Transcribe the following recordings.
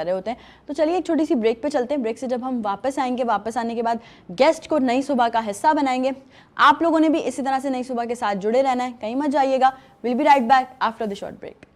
کر رہے ہوتے ہیں. تو چلیے ایک چھوٹی سی بریک پہ چلتے ہیں. بریک سے جب ہم واپس آئیں گے, واپس آنے کے بعد گیسٹ کو نئی صبح کا حصہ بنائیں گے. آپ لوگوں نے بھی اسی طرح سے نئی صبح کے ساتھ جڑے رہنا ہے, کہیں مت جائیے گا. We'll be right back after the short break.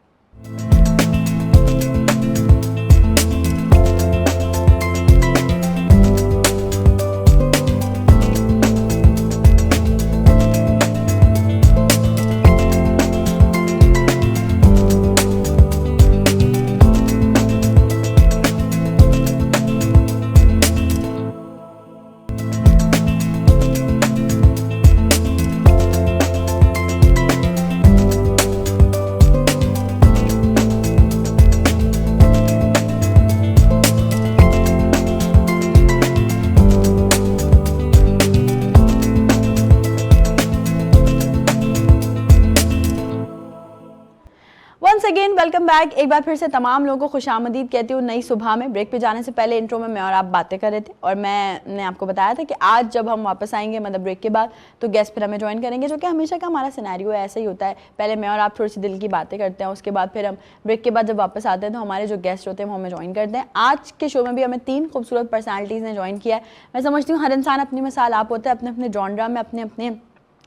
Welcome back. ایک بار پھر سے تمام لوگوں کو خوش آمدید کہتی ہوں نئی صبح میں. بریک پہ جانے سے پہلے انٹرو میں اور آپ باتیں کر رہے تھے, اور میں نے آپ کو بتایا تھا کہ آج جب ہم واپس آئیں گے مطلب بریک کے بعد, تو گیسٹ پھر ہمیں جوائن کریں گے, جو کہ ہمیشہ کا ہمارا سینیریو ہے, ایسا ہی ہوتا ہے. پہلے میں اور آپ تھوڑی سی دل کی باتیں کرتے ہیں, اس کے بعد پھر ہم بریک کے بعد جب واپس آتے ہیں تو ہمارے جو گیسٹ ہوتے ہیں وہ ہمیں جوائن کرتے ہیں. آج کے شو میں بھی ہمیں 3 خوبصورت پرسنالٹیز نے جوائن کیا ہے. میں سمجھتی ہوں ہر انسان اپنی مثال آپ ہوتا ہے, اپنے اپنے جانرا میں اپنے اپنے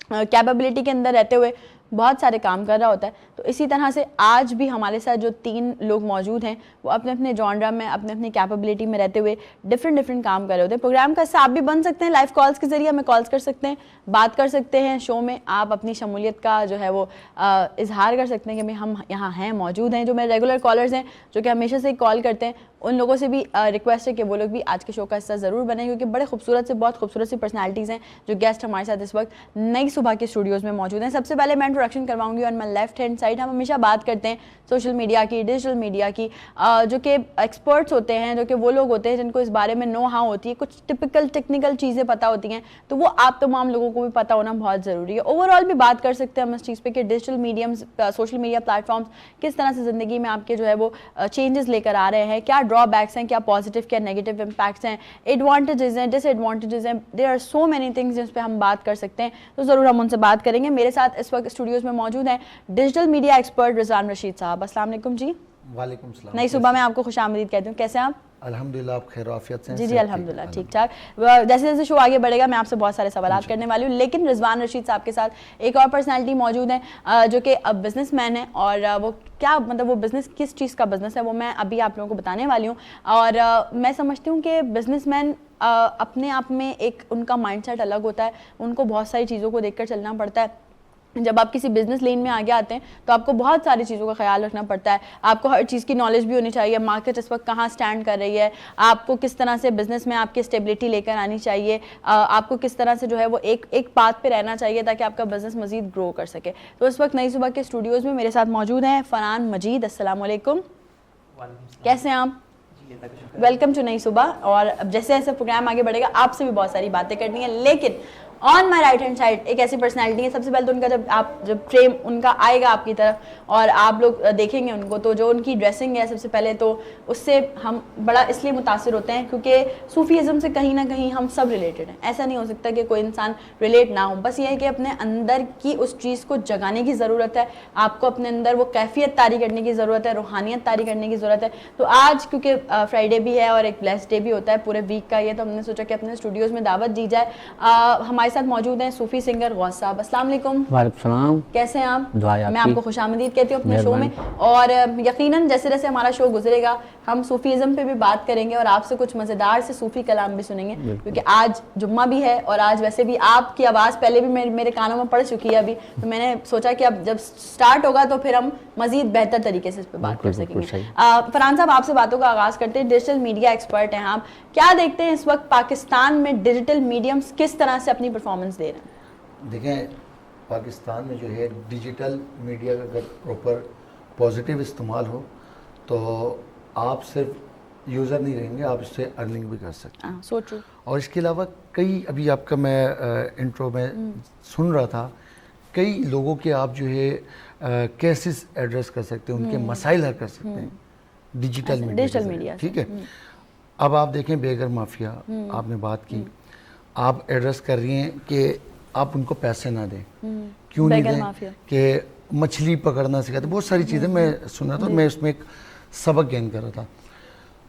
کیپیبلٹی کے اندر رہتے ہوئے بہت سارے کام کر رہا ہوتا ہے. تو اسی طرح سے آج بھی ہمارے ساتھ جو 3 لوگ موجود ہیں وہ اپنے اپنے جانرا میں اپنے اپنی کیپیبلٹی میں رہتے ہوئے ڈفرینٹ کام کر رہے ہوتے ہیں. پروگرام کا حصہ آپ بھی بن سکتے ہیں, لائیو کالز کے ذریعے ہمیں کالز کر سکتے ہیں, بات کر سکتے ہیں. شو میں آپ اپنی شمولیت کا جو ہے وہ اظہار کر سکتے ہیں کہ ہم یہاں ہیں, موجود ہیں. جو میرے ریگولر کالرز ہیں جو کہ ہمیشہ سے کال کرتے ہیں, ان لوگوں سے بھی ریکویسٹ ہے کہ وہ لوگ بھی آج کے شو کا حصہ ضرور بنیں, کیونکہ بڑے خوبصورت سے بہت خوبصورت سی پرسنالٹیز ہیں جو گیسٹ ہمارے ساتھ اس وقت نئی صبح کے اسٹوڈیوز میں موجود ہیں. سب سے پہلے میں انٹروڈکشن کرواؤں گی آن مائی لیفٹ ہینڈ سائڈ. ہم ہمیشہ بات کرتے ہیں سوشل میڈیا کی, ڈیجیٹل میڈیا کی, جو کہ ایکسپرٹس ہوتے ہیں, جو کہ وہ لوگ ہوتے ہیں جن کو اس بارے میں نو ہاؤ ہوتی ہے, کچھ ٹپکل ٹیکنیکل چیزیں پتہ ہوتی ہیں, تو وہ آپ تمام لوگوں کو بھی پتہ ہونا بہت ضروری ہے. اوور آل بھی بات کر سکتے ہیں ہم اس چیز پہ کہ digital mediums, social media platforms کس طرح سے زندگی میں آپ کے جو ہے وہ چینجز لے کر آ رہے ہیں, کیا ڈرا بیکس ہیں, کیا پازیٹیو کیا نیگیٹو امپیکٹس ہیں, ایڈوانٹیجز ہیں, ڈس ایڈوانٹیجز ہیں. There are so many things جس پہ ہم بات کر سکتے ہیں, تو ضرور ہم ان سے بات کریں گے. میرے ساتھ اس وقت اسٹوڈیوز میں موجود ہیں ڈیجیٹل میڈیا ایکسپرٹ رضوان رشید صاحب. السلام علیکم جی. وعلیکم السلام. نئی صبح میں آپ کو خوش آمدید کہتی ہوں, کیسے ہیں آپ؟ الحمدللہ آپ خیر و عافیت سے ہیں؟ جی الحمدللہ ٹھیک ٹھاک. جیسے جیسے شو آگے بڑھے گا میں آپ سے بہت سارے سوالات کرنے والی ہوں, لیکن رضوان رشید صاحب کے ساتھ ایک اور پرسنالٹی موجود ہیں جو کہ بزنس مین ہیں, اور وہ کیا مطلب وہ بزنس کس چیز کا بزنس ہے وہ میں ابھی آپ لوگوں کو بتانے والی ہوں. اور میں سمجھتی ہوں کہ بزنس مین اپنے آپ میں ایک ان کا مائنڈ سیٹ الگ ہوتا ہے, ان کو بہت ساری چیزوں کو دیکھ کر چلنا پڑتا ہے. جب آپ کسی بزنس لین میں آگے آتے ہیں تو آپ کو بہت ساری چیزوں کا خیال رکھنا پڑتا ہے. آپ کو ہر چیز کی نالج بھی ہونی چاہیے, مارکیٹ اس وقت کہاں سٹینڈ کر رہی ہے, آپ کو کس طرح سے بزنس میں آپ کی اسٹیبلٹی لے کر آنی چاہیے, آپ کو کس طرح سے جو ہے وہ ایک پاتھ پہ رہنا چاہیے تاکہ آپ کا بزنس مزید گرو کر سکے. تو اس وقت نئی صبح کے اسٹوڈیوز میں میرے ساتھ موجود ہیں فرحان مجید. السلام علیکم, کیسے ہیں آپ؟ ویلکم ٹو نئی صبح. اور جیسے جیسے پروگرام آگے بڑھے گا آپ سے بھی بہت ساری باتیں کرنی ہیں, لیکن آن مائی رائٹ ہینڈ سائڈ ایک ایسی پرسنالٹی ہے. سب سے پہلے تو ان کا جب فریم ان کا آئے گا آپ کی طرف اور آپ لوگ دیکھیں گے ان کو, تو جو ان کی ڈریسنگ ہے سب سے پہلے تو اس سے ہم بڑا اس لیے متاثر ہوتے ہیں کیونکہ صوفیزم سے کہیں نہ کہیں ہم سب ریلیٹڈ ہیں. ایسا نہیں ہو سکتا کہ کوئی انسان ریلیٹ نہ ہو, بس یہ ہے کہ اپنے اندر کی اس چیز کو جگانے کی ضرورت ہے, آپ کو اپنے اندر وہ کیفیت طاری کرنے کی ضرورت ہے, روحانیت طاری کرنے کی ضرورت ہے. تو آج کیونکہ فرائیڈے بھی ہے اور ایک بلیسڈ ڈے بھی ہوتا ہے پورے ویک کا یہ, تو ہم نے سوچا کہ اپنے اسٹوڈیوز میں دعوت دی جائے. ہمارے ساتھ موجود ہیں صوفی سنگر غوث صاحب. السلام علیکم. وعلیکم السلام. کیسے ہیں آپ؟ میں آپ کو خوش آمدید کہتی ہوں اپنے شو میں, اور یقیناً جیسے جیسے ہمارا شو گزرے گا ہم صوفیزم پہ بھی بات کریں گے اور آپ سے کچھ مزیدار سے صوفی کلام بھی سنیں گے, کیونکہ آج جمعہ بھی ہے اور آج ویسے بھی آپ کی آواز پہلے بھی میرے کانوں میں پڑ چکی ہے ابھی, تو میں نے سوچا کہ اب جب سٹارٹ ہوگا تو پھر ہم مزید بہتر طریقے سے اس پہ بات کر سکیں گے. فرحان صاحب آپ سے باتوں کا آغاز کرتے ہیں. ڈیجیٹل میڈیا ایکسپرٹ ہیں آپ, کیا دیکھتے ہیں اس وقت پاکستان میں ڈیجیٹل میڈیمز کس طرح سے اپنی پرفارمنس دے رہے ہیں؟ دیکھیں پاکستان میں جو ہے ڈیجیٹل میڈیا کا اگر پراپر پازیٹیو استعمال ہو تو آپ صرف یوزر نہیں رہیں گے, آپ اس سے ارننگ بھی کر سکتے ہیں. So true. اور اس کے علاوہ کئی ابھی آپ کا میں انٹرو میں سن رہا تھا, کئی لوگوں کے آپ جو ہے کیسز ایڈریس کر سکتے ہیں, ان کے مسائل حل کر سکتے ہیں ڈیجیٹل میڈیا. ٹھیک ہے, اب آپ دیکھیں بیگر مافیا آپ نے بات کی, آپ ایڈریس کر رہی ہیں کہ آپ ان کو پیسے نہ دیں. کیوں نہیں دیں؟ کہ مچھلی پکڑنا سکھاتے, بہت ساری چیزیں میں سن رہا تھا, میں اس میں ایک سبق گین کر رہا تھا.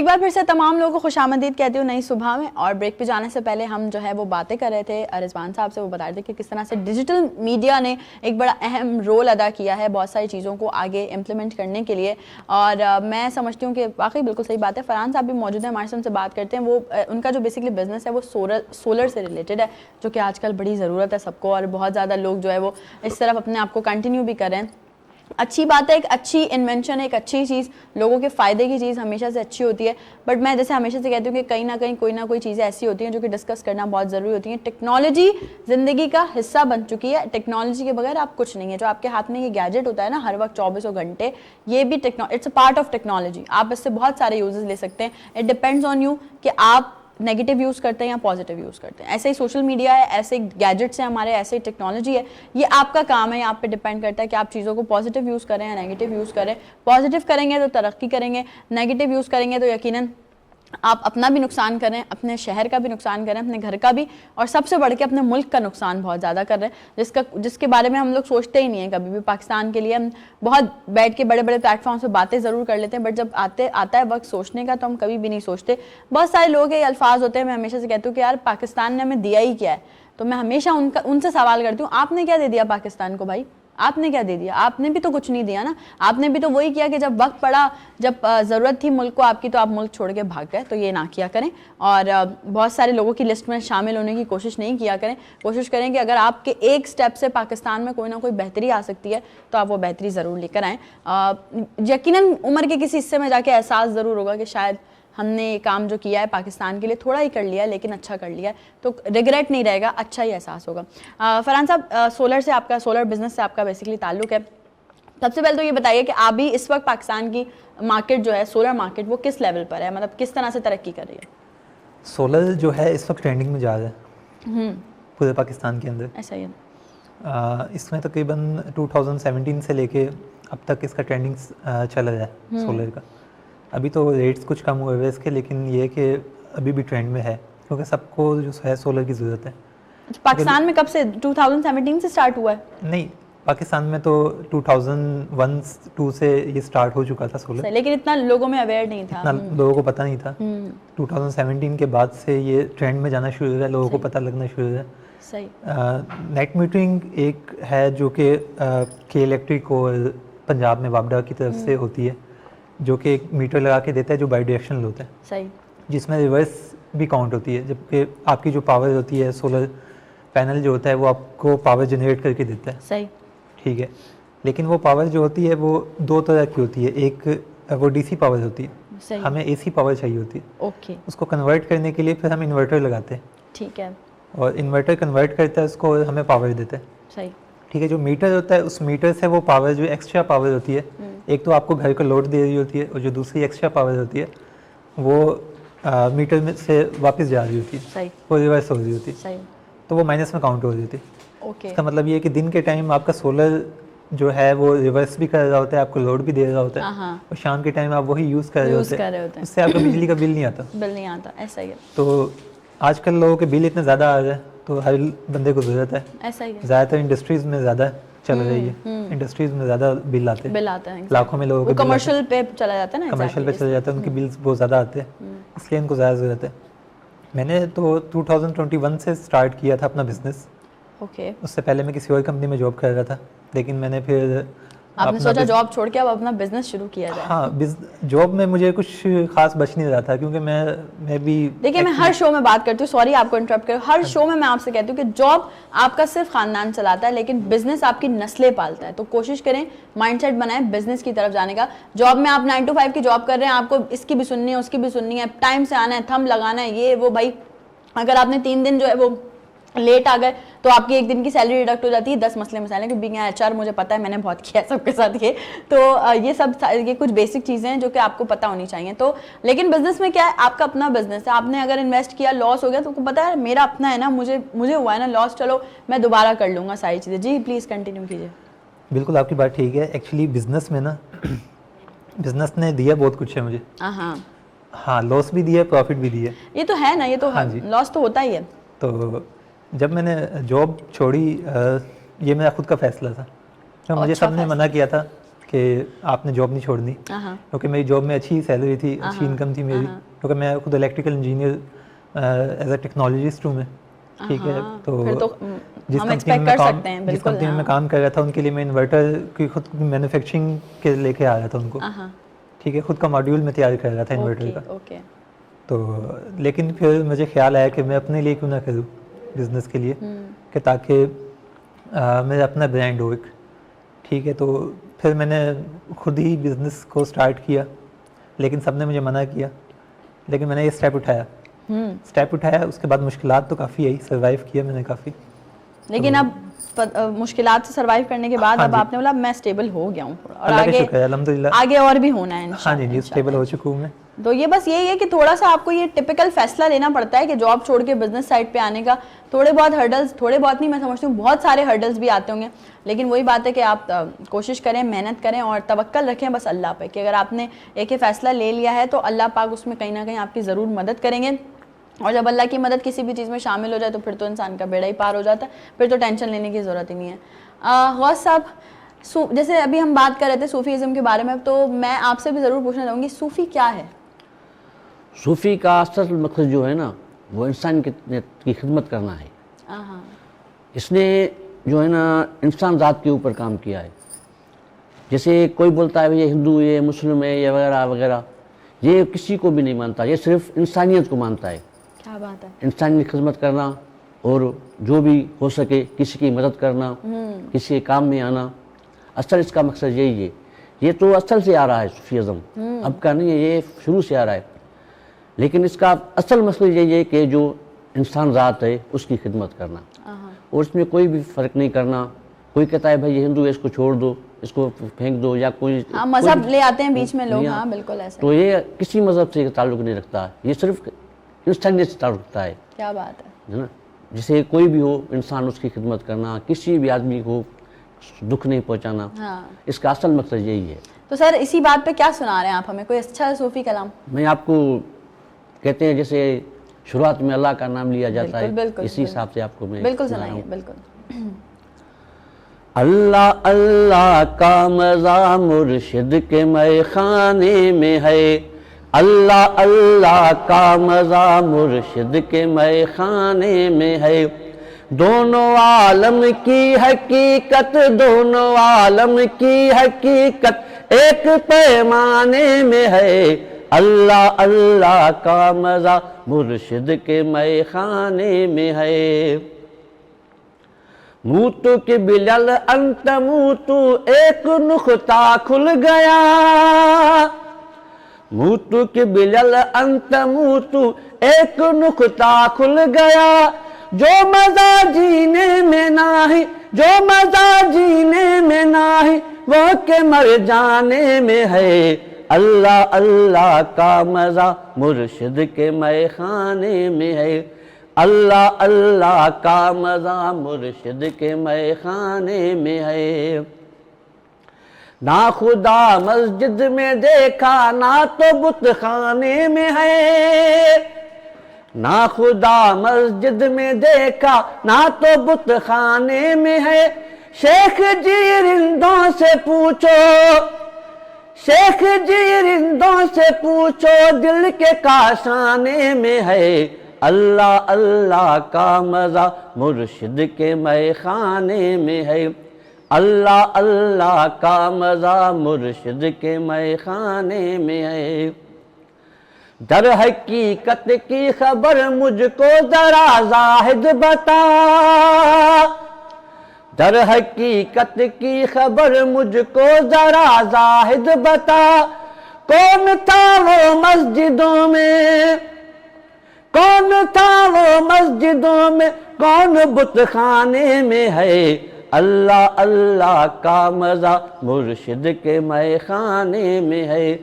ایک بار پھر سے تمام لوگوں کو خوش آمدید کہتی ہوں نئی صبح میں. اور بریک پہ جانے سے پہلے ہم جو ہے وہ باتیں کر رہے تھے رضوان صاحب سے, وہ بتا رہے تھے کہ کس طرح سے ڈیجیٹل میڈیا نے ایک بڑا اہم رول ادا کیا ہے بہت ساری چیزوں کو آگے امپلیمنٹ کرنے کے لیے. اور میں سمجھتی ہوں کہ واقعی بالکل صحیح بات ہے. فرحان صاحب بھی موجود ہیں ہمارے سے, ان سے بات کرتے ہیں. وہ ان کا جو بیسکلی بزنس ہے وہ سولر سے ریلیٹڈ ہے, جو کہ آج کل بڑی ضرورت ہے سب کو, اور بہت زیادہ لوگ جو ہے وہ اس طرف اپنے آپ کو کنٹینیو بھی کر رہے ہیں. اچھی بات ہے, ایک اچھی انوینشن ہے, ایک اچھی چیز, لوگوں کے فائدے کی چیز ہمیشہ سے اچھی ہوتی ہے. بٹ میں جیسے ہمیشہ سے کہتی ہوں کہ کہیں نہ کہیں کوئی نہ کوئی چیزیں ایسی ہوتی ہیں جو کہ ڈسکس کرنا بہت ضروری ہوتی ہیں. ٹیکنالوجی زندگی کا حصہ بن چکی ہے, ٹیکنالوجی کے بغیر آپ کچھ نہیں ہے. جو آپ کے ہاتھ میں یہ گیجٹ ہوتا ہے نا ہر وقت 24 گھنٹے, یہ بھی it's a part of technology. آپ اس سے بہت سارے یوزز لے سکتے ہیں. اٹ ڈپینڈز آن یو کہ آپ نیگیٹو یوز کرتے ہیں یا پازیٹیو یوز کرتے ہیں. ایسے ہی سوشل میڈیا ہے, ایسے ہی گیجٹس ہیں ہمارے, ایسے ہی ٹیکنالوجی ہے. یہ آپ کا کام ہے, یہ آپ پہ ڈپینڈ کرتا ہے کہ آپ چیزوں کو پازیٹیو یوز کریں یا نیگیٹو یوز کریں. پازیٹیو کریں گے تو ترقی کریں گے, نیگیٹو یوز کریں گے تو یقیناً آپ اپنا بھی نقصان کریں, اپنے شہر کا بھی نقصان کریں, اپنے گھر کا بھی, اور سب سے بڑھ کے اپنے ملک کا نقصان بہت زیادہ کر رہے ہیں, جس کے بارے میں ہم لوگ سوچتے ہی نہیں ہیں کبھی بھی. پاکستان کے لیے ہم بہت بیٹھ کے بڑے بڑے پلیٹ فارمس پہ باتیں ضرور کر لیتے ہیں, بٹ جب آتا ہے وقت سوچنے کا تو ہم کبھی بھی نہیں سوچتے. بہت سارے لوگ یہ الفاظ ہوتے ہیں, میں ہمیشہ سے کہتی ہوں کہ یار پاکستان نے ہمیں دیا ہی کیا ہے. تو میں ہمیشہ ان سے سوال کرتی ہوں, آپ نے کیا دے دیا پاکستان کو بھائی؟ آپ نے کیا دے دیا؟ آپ نے بھی تو کچھ نہیں دیا نا. آپ نے بھی تو وہی کیا کہ جب وقت پڑا, جب ضرورت تھی ملک کو آپ کی, تو آپ ملک چھوڑ کے بھاگ گئے. تو یہ نہ کیا کریں, اور بہت سارے لوگوں کی لسٹ میں شامل ہونے کی کوشش نہیں کیا کریں. کوشش کریں کہ اگر آپ کے ایک سٹیپ سے پاکستان میں کوئی نہ کوئی بہتری آ سکتی ہے تو آپ وہ بہتری ضرور لے کر آئیں. یقیناً عمر کے کسی حصے میں جا کے احساس ضرور ہوگا کہ شاید ہم نے یہ کام جو کیا ہے پاکستان کے لیے تھوڑا ہی کر لیا ہے, لیکن اچھا کر لیا ہے, تو ریگریٹ نہیں رہے گا, اچھا ہی احساس ہوگا. فرحان صاحب, سولر بزنس سے آپ کا بیسکلی تعلق ہے. سب سے پہلے تو یہ بتائیے کہ ابھی اس وقت پاکستان کی مارکیٹ جو ہے, سولر مارکیٹ, وہ کس لیول پر ہے, مطلب کس طرح سے ترقی کر رہی ہے؟ سولر جو ہے اس وقت ٹرینڈنگ میں جا رہا ہے پورے پاکستان کے اندر. ایسا ہی ہے. اس میں تقریباً 2017 سے لے کے اب تک اس کا ٹرینڈنگ چل رہا ہے سولر کا. ابھی تو ریٹس کچھ کم ہوئے ہوئے اس کے, لیکن یہ کہ ابھی بھی ٹرینڈ میں ہے, کیونکہ سب کو جو ہے سولر کی ضرورت ہے. پاکستان میں کب سے 2017 سے سٹارٹ ہوا ہے؟ نہیں, پاکستان میں تو 2001-2 سے یہ سٹارٹ ہو چکا تھا سولر, لیکن اتنا لوگوں میں اویئر نہیں تھا, اتنا لوگوں کو پتہ نہیں تھا. 2017 کے بعد سے یہ ٹرینڈ میں جانا شروع ہوا, لوگوں کو پتہ لگنا شروع ہوا. صحیح. نیٹ میٹرنگ ایک ہے جو کہ کے الیکٹرک اور پنجاب میں وابڈا کی طرف سے ہوتی ہے, جو کہ ایک میٹر لگا کے دیتا ہے جو بائی ڈائریکشنل ہوتا ہے. صحیح. جس میں ریورس بھی کاؤنٹ ہوتی ہے, جبکہ آپ کی جو پاور ہوتی ہے, سولر پینل جو ہوتا ہے وہ آپ کو پاور جنریٹ کر کے دیتا ہے. صحیح. ٹھیک ہے, لیکن وہ پاور جو ہوتی ہے وہ دو طرح کی ہوتی ہے. ایک وہ ڈی سی پاور ہوتی ہے, ہمیں اے سی پاور چاہیے ہوتی ہے. اوکے. اس کو کنورٹ کرنے کے لیے پھر ہم انورٹر لگاتے ہیں. ٹھیک ہے. اور انورٹر کنورٹ کرتا ہے اس کو اور ہمیں پاور دیتا ہے. صحیح. ٹھیک ہے, جو میٹر ہوتا ہے اس میٹر سے وہ پاور جو ایکسٹرا پاور ہوتی ہے, ایک تو آپ کو گھر کو لوڈ دے رہی ہوتی ہے, اور جو دوسری ایکسٹرا پاور ہوتی ہے وہ میٹر میں سے واپس جا رہی ہوتی ہے. صحیح. وہ ریورس ہو رہی ہوتی ہے. صحیح. تو وہ مائنس میں کاؤنٹ ہو رہی ہوتی ہے. اوکے. اس کا مطلب یہ ہے کہ دن کے ٹائم آپ کا سولر جو ہے وہ ریورس بھی کر رہا ہوتا ہے, آپ کو لوڈ بھی دے رہا ہوتا ہے, اور شام کے ٹائم آپ وہی یوز کر رہے ہوتے ہیں, اس سے آپ کو بجلی کا بل نہیں آتا. بل نہیں آتا. ایسا ہی ہے. تو آج کل لوگوں کے بل اتنے زیادہ آ رہے ہیں, تو ہر بندے کو ضرورت ہے. ایسا ہی ہے. زیادہ تر انڈسٹریز میں زیادہ چل رہی ہے, انڈسٹریز میں زیادہ بل آتے ہیں, لاکھوں میں لوگوں کے کمرشل پہ چلا جاتا ہے نا, کمرشل پہ چلا جاتا ہے, ان کے بلز بہت زیادہ آتے ہیں, اس لیے ان کو زیادہ ضرورت ہے. میں نے تو 2021 سے سٹارٹ کیا تھا اپنا بزنس. اوکے. اس سے پہلے میں کسی اور کمپنی میں جاب کر رہا تھا, لیکن میں نے پھر آپ نے سوچا جاب چھوڑ کے اب اپنا بزنس شروع کیا جائے. ہاں, جاب میں مجھے کچھ خاص بچ نہیں رہا تھا, کیونکہ میں بھی دیکھیے میں ہر شو میں بات کرتی ہوں, سوری آپ کو انٹرپٹ کروں, ہر شو میں آپ سے کہتی ہوں کہ جاب آپ کا صرف خاندان چلاتا ہے, لیکن بزنس آپ کی نسلیں پالتا ہے. تو کوشش کریں مائنڈ سیٹ بنائیں بزنس کی طرف جانے کا. جاب میں آپ 9 to 5 کی جاب کر رہے ہیں, آپ کو اس کی بھی سننی ہے, اس کی بھی سننی ہے, ٹائم سے آنا ہے, تھم لگانا ہے, یہ وہ. بھائی اگر آپ نے 3 دن جو ہے وہ لیٹ آ گئے تو آپ کی 1 دن کی سیلری ریڈکٹ ہو جاتی ہے. 10 مسئلے مسائل ہیں, کہ بینگ ایچ آر مجھے پتا ہے, میں نے بہت کیا سب کے ساتھ یہ. تو یہ سب یہ کچھ بیسک چیزیں ہیں جو کہ آپ کو پتہ ہونی چاہیے. تو لیکن بزنس میں کیا ہے, آپ کا اپنا بزنس ہے, آپ نے اگر انویسٹ کیا لاس ہو گیا تو آپ کو پتا ہے میرا اپنا ہے نا, مجھے ہوا ہے نا لاس, چلو میں دوبارہ کر لوں گا ساری چیزیں. جی پلیز کنٹینیو کیجیے. بالکل آپ کی بات ٹھیک ہے. ایکچولی بزنس میں نا, بزنس نے دیا بہت کچھ ہے مجھے. ہاں, لاس بھی دیا, پروفٹ بھی دیا. یہ تو ہے نا, یہ تو لاس تو ہوتا ہی ہے. تو جب میں نے جاب چھوڑی, یہ میرا خود کا فیصلہ تھا. مجھے سب نے منع کیا تھا کہ آپ نے جاب نہیں چھوڑنی, کیونکہ میری جاب میں اچھی سیلری تھی, اچھی انکم تھی میری, کیونکہ میں خود electrical engineer as a technologist ہوں میں, ٹھیک ہے. تو جس کمپنی میں کام کر رہا تھا ان کے لیے میں انورٹر کی خود مینوفیکچرنگ کے لے کے آ رہا تھا ان کو, ٹھیک ہے, خود کا ماڈیول میں تیار کر رہا تھا انورٹر کا. تو لیکن پھر مجھے خیال آیا کہ میں اپنے لیے کیوں نہ کروں بزنس کے لیے, کہ تاکہ میرا اپنا برانڈ ہو ایک, ٹھیک ہے. تو پھر میں نے خود ہی بزنس کو سٹارٹ کیا, لیکن سب نے مجھے منع کیا, لیکن میں نے یہ اسٹیپ اٹھایا. اس کے بعد مشکلات تو کافی آئی, سروائیو کیا میں نے کافی. لیکن اب مشکلات سے سروائیو کرنے کے بعد اب آپ نے بولا میں اسٹیبل ہو گیا ہوں, اور آگے اور بھی ہونا ہے ہاں جی, اسٹیبل ہو چکا ہوں میں. تو یہ بس یہی ہے کہ تھوڑا سا آپ کو یہ ٹپیکل فیصلہ لینا پڑتا ہے کہ جاب چھوڑ کے بزنس سائٹ پہ آنے کا. تھوڑے بہت ہرڈلز, تھوڑے بہت نہیں, میں سمجھتی ہوں بہت سارے ہرڈلز بھی آتے ہوں گے, لیکن وہی بات ہے کہ آپ کوشش کریں, محنت کریں اور توکل رکھیں بس اللہ پہ, کہ اگر آپ نے ایک فیصلہ لے لیا ہے تو اللہ پاک اس میں کہیں نہ کہیں آپ کی ضرور مدد کریں گے. اور جب اللہ کی مدد کسی بھی چیز میں شامل ہو جائے تو پھر تو انسان کا بیڑا ہی پار ہو جاتا ہے, پھر تو ٹینشن لینے کی ضرورت ہی نہیں ہے. غوث صاحب, جیسے ابھی ہم بات کر رہے تھے صوفیزم کے بارے میں, تو میں آپ سے بھی ضرور پوچھنا چاہوں گی صوفی کیا ہے؟ صوفی کا اصل مقصد جو ہے نا وہ انسان کی خدمت کرنا ہے. اس نے جو ہے نا انسان ذات کے اوپر کام کیا ہے. جیسے کوئی بولتا ہے یہ ہندو, یہ مسلم ہے, یہ وغیرہ وغیرہ, یہ کسی کو بھی نہیں مانتا, یہ صرف انسانیت کو مانتا ہے. کیا بات ہے. انسان کی خدمت کرنا اور جو بھی ہو سکے کسی کی مدد کرنا, کسی کے کام میں آنا, اصل اس کا مقصد یہی ہے. یہ تو اصل سے آ رہا ہے صوفیزم, اب کا نہیں ہے, یہ شروع سے آ رہا ہے. لیکن اس کا اصل مقصد یہی ہے کہ جو انسان ذات ہے اس کی خدمت کرنا, اور اس میں کوئی بھی فرق نہیں کرنا. کوئی کہتا ہے بھائی یہ ہندو ہے اس کو چھوڑ دو, اس کو پھینک دو, یا کوئی مذہب لے آتے ہیں بیچ میں لوگ. ہاں بالکل ایسا. تو یہ کسی مذہب سے تعلق نہیں رکھتا, یہ صرف انسانیت سے تعلق رکھتا ہے. کیا بات ہے نا, جسے کوئی بھی ہو انسان اس کی خدمت کرنا, کسی بھی آدمی کو دکھ نہیں پہنچانا, اس کا اصل مقصد یہی ہے. تو سر اسی بات پہ کیا سنا رہے ہیں آپ ہمیں, کوئی اچھا صوفی کلام؟ میں آپ کو کہتے ہیں جیسے شروعات میں اللہ کا نام لیا جاتا ہے, اسی حساب سے آپ کو میں بالکل سنائیے. بالکل. اللہ اللہ کا مزہ مرشد کے مے خانے میں ہے, اللہ اللہ کا مزہ مرشد کے مے خانے میں ہے. دونوں عالم کی حقیقت, دونوں عالم کی حقیقت ایک پیمانے میں ہے. اللہ اللہ کا مزہ مرشد کے مے خانے میں ہے. موتو کے بلل انت موتو, ایک نقطہ کھل گیا. موتو کے بلل انت موتو, ایک نقطہ کھل گیا. جو مزہ جینے میں نہیں, جو مزہ جینے میں نہیں, وہ کہ مر جانے میں ہے. اللہ اللہ کا مزہ مرشد کے مے خانے میں ہے. اللہ اللہ کا مزہ مرشد کے مے خانے میں ہے. نہ خدا مسجد میں دیکھا, نہ تو بت خانے میں ہے. نہ خدا مسجد میں دیکھا, نہ تو بت خانے میں ہے. شیخ جی رندوں سے پوچھو, شیخ جی رندوں سے پوچھو, دل کے کاشانے میں ہے. اللہ اللہ کا مزہ مرشد کے مے خانے میں ہے. اللہ اللہ کا مزہ مرشد کے مے خانے میں ہے. در حقیقت کی خبر مجھ کو ذرا زاہد بتا, در حقیقت کی خبر مجھ کو ذرا زاہد بتا. کون تھا وہ مسجدوں میں, کون تھا وہ مسجدوں میں, کون بت خانے میں ہے. اللہ اللہ کا مزہ مرشد کے مے خانے میں ہے.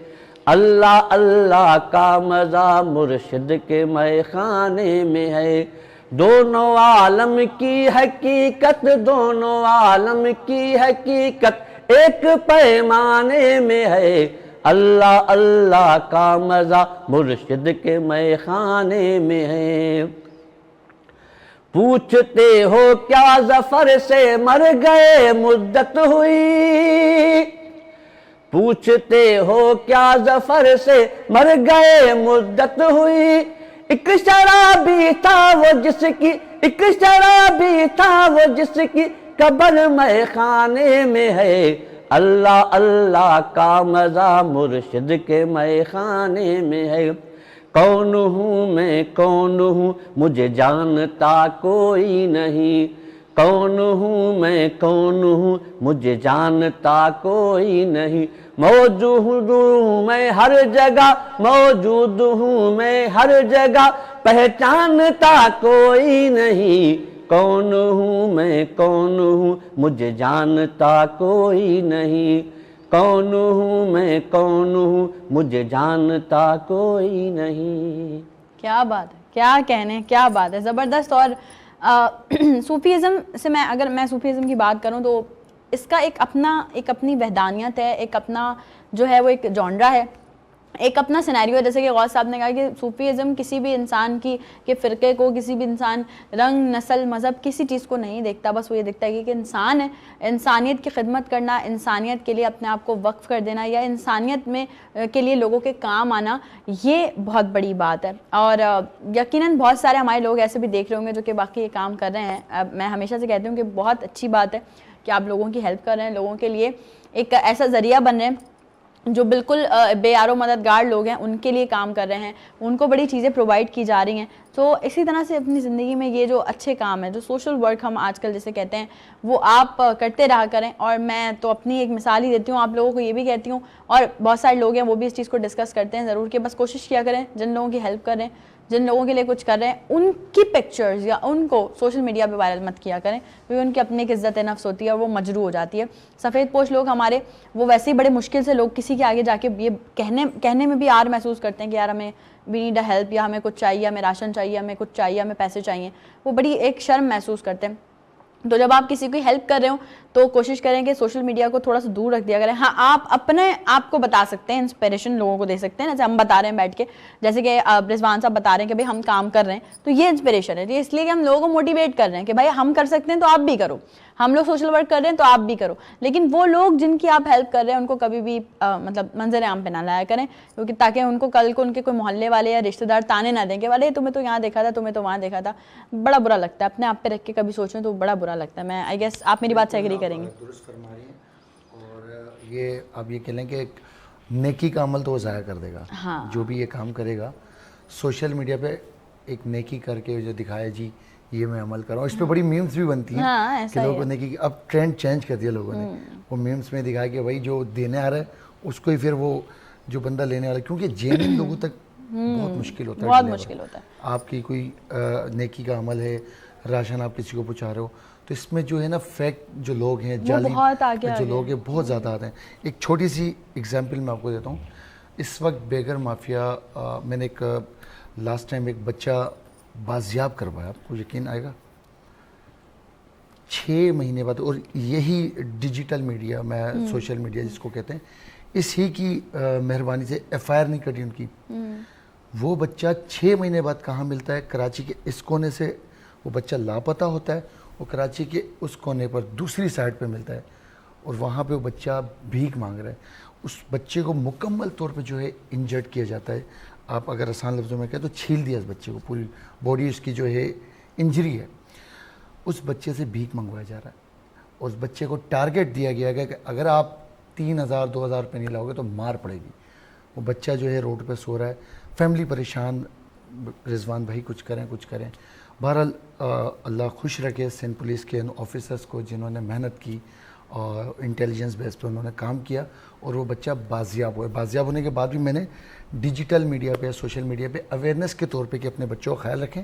اللہ اللہ کا مزہ مرشد کے مے خانے میں ہے. دونوں عالم کی حقیقت, دونوں عالم کی حقیقت ایک پیمانے میں ہے. اللہ اللہ کا مزہ مرشد کے مے خانے میں ہے. پوچھتے ہو کیا ظفر سے مر گئے مدت ہوئی, پوچھتے ہو کیا ظفر سے مر گئے مدت ہوئی. ایک شرابی تھا وہ جس کی ایک شرابی تھا وہ جس کی قبر میں خانے میں ہے. اللہ اللہ کا مزہ مرشد کے میں خانے میں ہے. کون ہوں میں کون ہوں مجھے جانتا کوئی نہیں. کون ہوں میں کون ہوں مجھے جانتا کوئی نہیں. موجود ہوں میں ہر جگہ موجود ہوں میں ہر جگہ پہچانتا کوئی نہیں. کون ہوں میں کون ہوں مجھے جانتا کوئی نہیں. کون ہوں میں کون ہوں مجھے جانتا کوئی نہیں. کیا بات ہے, کیا کہنے, کیا بات ہے, زبردست. اور صوفیزم سے اگر میں صوفیزم کی بات کروں تو اس کا ایک اپنی وحدانیت ہے, ایک اپنا جو ہے وہ ایک جانرا ہے, ایک اپنا سینیریو ہے. جیسے کہ غوث صاحب نے کہا کہ صوفیزم کسی بھی انسان کے فرقے کو, کسی بھی انسان, رنگ, نسل, مذہب, کسی چیز کو نہیں دیکھتا. بس وہ یہ دیکھتا ہے کہ انسان ہے, انسانیت کی خدمت کرنا, انسانیت کے لیے اپنے آپ کو وقف کر دینا یا انسانیت میں کے لیے لوگوں کے کام آنا, یہ بہت بڑی بات ہے. اور یقیناً بہت سارے ہمارے لوگ ایسے بھی دیکھ رہے ہوں گے جو کہ باقی یہ کام کر رہے ہیں. میں ہمیشہ سے کہتی ہوں کہ بہت اچھی بات ہے کہ آپ لوگوں کی ہیلپ کر رہے ہیں, لوگوں کے لیے ایک ایسا ذریعہ بن رہے ہیں. جو بالکل بے یار و مددگار لوگ ہیں ان کے لیے کام کر رہے ہیں, ان کو بڑی چیزیں پرووائڈ کی جا رہی ہیں. تو اسی طرح سے اپنی زندگی میں یہ جو اچھے کام ہیں, جو سوشل ورک ہم آج کل جیسے کہتے ہیں, وہ آپ کرتے رہا کریں. اور میں تو اپنی ایک مثال ہی دیتی ہوں, آپ لوگوں کو یہ بھی کہتی ہوں, اور بہت سارے لوگ ہیں وہ بھی اس چیز کو ڈسکس کرتے ہیں ضرور, کہ بس کوشش کیا کریں جن لوگوں کی ہیلپ کریں, جن لوگوں کے لیے کچھ کر رہے ہیں, ان کی پکچرز یا ان کو سوشل میڈیا پہ وائرل مت کیا کریں, کیونکہ ان کی اپنی ایک عزت نفس ہوتی ہے اور وہ مجروح ہو جاتی ہے. سفید پوش لوگ ہمارے, وہ ویسے ہی بڑے مشکل سے لوگ کسی کے آگے جا کے یہ کہنے میں بھی آر محسوس کرتے ہیں کہ یار ہمیں وی نیڈ اے ہیلپ, یا ہمیں کچھ چاہیے, ہمیں راشن چاہیے, ہمیں کچھ چاہیے, ہمیں پیسے چاہیے. وہ بڑی ایک شرم محسوس کرتے ہیں. تو جب آپ کسی کی ہیلپ کر رہے ہوں تو کوشش کریں کہ سوشل میڈیا کو تھوڑا سا دور رکھ دیا کریں. ہاں, آپ اپنے آپ کو بتا سکتے ہیں, انسپریشن لوگوں کو دے سکتے ہیں, جیسے ہم بتا رہے ہیں بیٹھ کے, جیسے کہ رضوان صاحب بتا رہے ہیں کہ بھائی ہم کام کر رہے ہیں, تو یہ انسپریشن ہے. یہ اس لیے کہ ہم لوگوں کو موٹیویٹ کر رہے ہیں کہ بھائی ہم کر سکتے ہیں تو آپ بھی کرو, ہم لوگ سوشل ورک کر رہے ہیں تو آپ بھی کرو. لیکن وہ لوگ جن کی آپ ہیلپ کر رہے ہیں ان کو کبھی بھی مطلب منظر عام پہ نہ لایا کریں, کیونکہ تاکہ ان کو کل کو ان کے کوئی محلے والے یا رشتہ دار تانے نہ دیں کہ والے تمہیں تو یہاں دیکھا تھا, تمہیں تو وہاں دیکھا تھا. بڑا برا لگتا ہے, اپنے آپ پہ رکھ کے کبھی سوچیں تو بڑا برا لگتا ہے. میں آئی گیس آپ میری بات سے ایگری کریں گے. درست فرما رہی ہیں. اور یہ آپ یہ کہہ لیں کہ نیکی کا عمل تو وہ ضائع کر دے گا. جو بھی یہ کام کرے گا سوشل میڈیا پہ ایک نیکی کر کے جو دکھائے جی یہ میں عمل کر رہا ہوں, اس پہ بڑی میمز بھی بنتی ہیں کہ لوگوں نے نیکی, اب ٹرینڈ چینج کر دیا لوگوں نے. وہ میمز میں دکھایا کہ بھائی جو دینے آ رہا ہے اس کو ہی پھر وہ جو بندہ لینے والا, کیونکہ جینوین لوگوں تک بہت مشکل ہوتا ہے. بہت مشکل ہوتا ہے. آپ کی کوئی نیکی کا عمل ہے, راشن آپ کسی کو پہنچا رہے ہو, تو اس میں جو ہے نا فیک جو لوگ ہیں, جعلی جو لوگ ہیں بہت زیادہ آتے ہیں. ایک چھوٹی سی ایگزامپل میں آپ کو دیتا ہوں. اس وقت بیگر مافیا, میں نے ایک لاسٹ ٹائم ایک بچہ بازیاب کروایا, آپ کو یقین آئے گا 6 مہینے بعد. اور یہی ڈیجیٹل میڈیا, میں سوشل میڈیا جس کو کہتے ہیں, اس ہی کی مہربانی سے ایف آئی آر نہیں کٹی ان کی. وہ بچہ 6 مہینے بعد کہاں ملتا ہے, کراچی کے اس کونے سے وہ بچہ لاپتہ ہوتا ہے, وہ کراچی کے اس کونے پر دوسری سائڈ پہ ملتا ہے, اور وہاں پہ وہ بچہ بھیک مانگ رہا ہے. اس بچے کو مکمل طور پہ جو ہے انجرڈ کیا جاتا ہے. آپ اگر آسان لفظوں میں کہیں تو چھیل دیا اس بچے کو, پوری باڈی اس کی جو ہے انجری ہے. اس بچے سے بھیک منگوایا جا رہا ہے. اس بچے کو ٹارگیٹ دیا گیا کہ اگر آپ 3,000 2,000 روپے نہیں لاؤ گے تو مار پڑے گی. وہ بچہ جو ہے روڈ پہ سو رہا ہے, فیملی پریشان, رضوان بھائی کچھ کریں کچھ کریں. بہرحال اللہ خوش رکھے سندھ پولیس کے ان آفیسرس کو جنہوں نے محنت کی اور انٹیلیجنس بیس پہ انہوں نے کام کیا, اور وہ بچہ بازیاب ہوا. بازیاب ہونے کے بعد بھی میں نے ڈیجیٹل میڈیا پہ, سوشل میڈیا پہ اویئرنیس کے طور پہ کہ اپنے بچوں کا خیال رکھیں,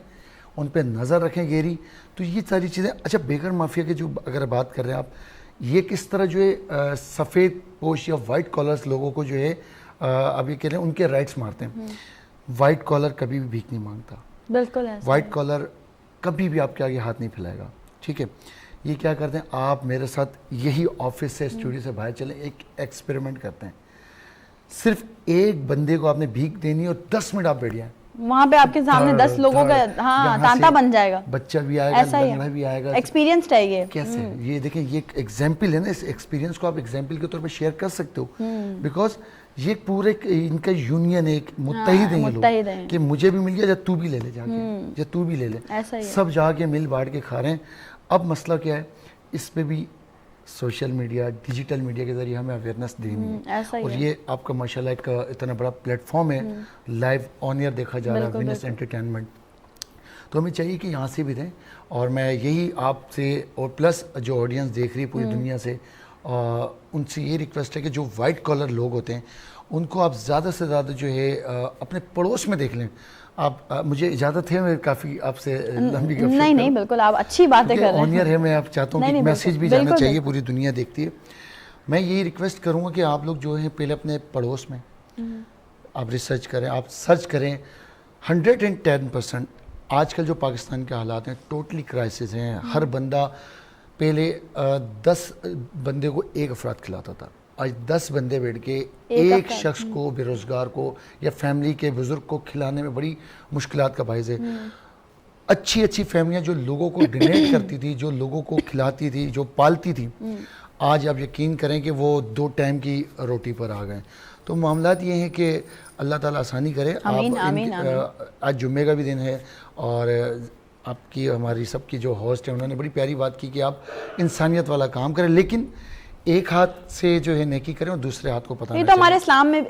ان پہ نظر رکھیں گہری. تو یہ ساری چیزیں. اچھا, بیگر مافیا کے جو اگر بات کر رہے ہیں آپ, یہ کس طرح جو ہے سفید پوش یا وائٹ کالرس لوگوں کو جو ہے اب یہ کہہ رہے ہیں ان کے رائٹس مارتے ہیں. وائٹ کالر کبھی بھی بھیک نہیں مانگتا. بالکل. وائٹ کالر کبھی بھی آپ کے آگے ہاتھ نہیں پھیلائے گا. ٹھیک ہے, یہ کیا کرتے ہیں, آپ میرے ساتھ یہی آفس سے اسٹوڈیو سے باہر چلیں, ایک ایکسپیریمنٹ کرتے ہیں. صرف ایک بندے کو آپ نے بھیک دینی اور 10 منٹ آپ بیٹھ جائیں, وہاں پہ آپ کے سامنے 10 لوگوں کا ہاں تانتا بن جائے گا, بچہ بھی آئے گا, ایسا ہی لنگڑا بھی آئے گا. ایکسپیرینسڈ ہے یہ. کیسے یہ دیکھیں, یہ ایک ایگزامپل ہے نا, اس ایکسپیرینس کو آپ ایگزامپل کے طور پہ شیئر کر سکتے ہو, بیکاز یہ پورے ان کا یونین ایک متحد ہیں یہ لوگ کہ مجھے بھی مل گیا یا تو بھی لے لے جا کے, یا تو بھی لے لے, سب جا کے مل بانٹ کے کھا رہے ہیں. اب مسئلہ کیا ہے, اس پہ بھی سوشل میڈیا, ڈیجیٹل میڈیا کے ذریعے ہمیں اویئرنیس دینی ہے, اور یہ آپ کا ماشاءاللہ ایک اتنا بڑا پلیٹ فارم ہے, لائیو آن ایئر دیکھا جا رہا ہے وینس انٹرٹینمنٹ, تو ہمیں چاہیے کہ یہاں سے بھی دیں. اور میں یہی آپ سے اور پلس جو آڈینس دیکھ رہی ہے پوری دنیا سے, ان سے یہ ریکویسٹ ہے کہ جو وائٹ کالر لوگ ہوتے ہیں ان کو آپ زیادہ سے زیادہ جو ہے اپنے پڑوس میں دیکھ لیں. آپ مجھے اجازت ہے, میں کافی آپ سے لمبی گفتگو نہیں نہیں بالکل آپ اچھی باتیں کر رہے ہیں, آن ایئر ہے, میں آپ چاہتا ہوں کہ میسیج بھی جانا چاہیے, پوری دنیا دیکھتی ہے. میں یہی ریکویسٹ کروں گا کہ آپ لوگ جو ہیں پہلے اپنے پڑوس میں آپ ریسرچ کریں, آپ سرچ کریں. 110% آج کل جو پاکستان کے حالات ہیں ٹوٹلی کرائسس ہیں. ہر بندہ پہلے 10 بندے کو ایک افراد کھلاتا تھا, آج 10 بندے بیٹھ کے ایک شخص کو, بے روزگار کو یا فیملی کے بزرگ کو کھلانے میں بڑی مشکلات کا باعث ہے. اچھی اچھی فیملیاں جو لوگوں کو ڈونیٹ کرتی تھی, جو لوگوں کو کھلاتی تھی, جو پالتی تھی, آج آپ یقین کریں کہ وہ 2 ٹائم کی روٹی پر آ گئے. تو معاملات یہ ہیں کہ اللہ تعالیٰ آسانی کرے. آج جمعے کا بھی دن ہے, اور آپ کی ہماری سب کی جو ہوسٹ ہیں انہوں نے بڑی پیاری بات کی کہ آپ انسانیت والا کام کریں, لیکن ایک ہاتھ سے جو ہے نیکی کریں اور دوسرے ہاتھ کو پتہ نہ چلے. یہ تو ہمارے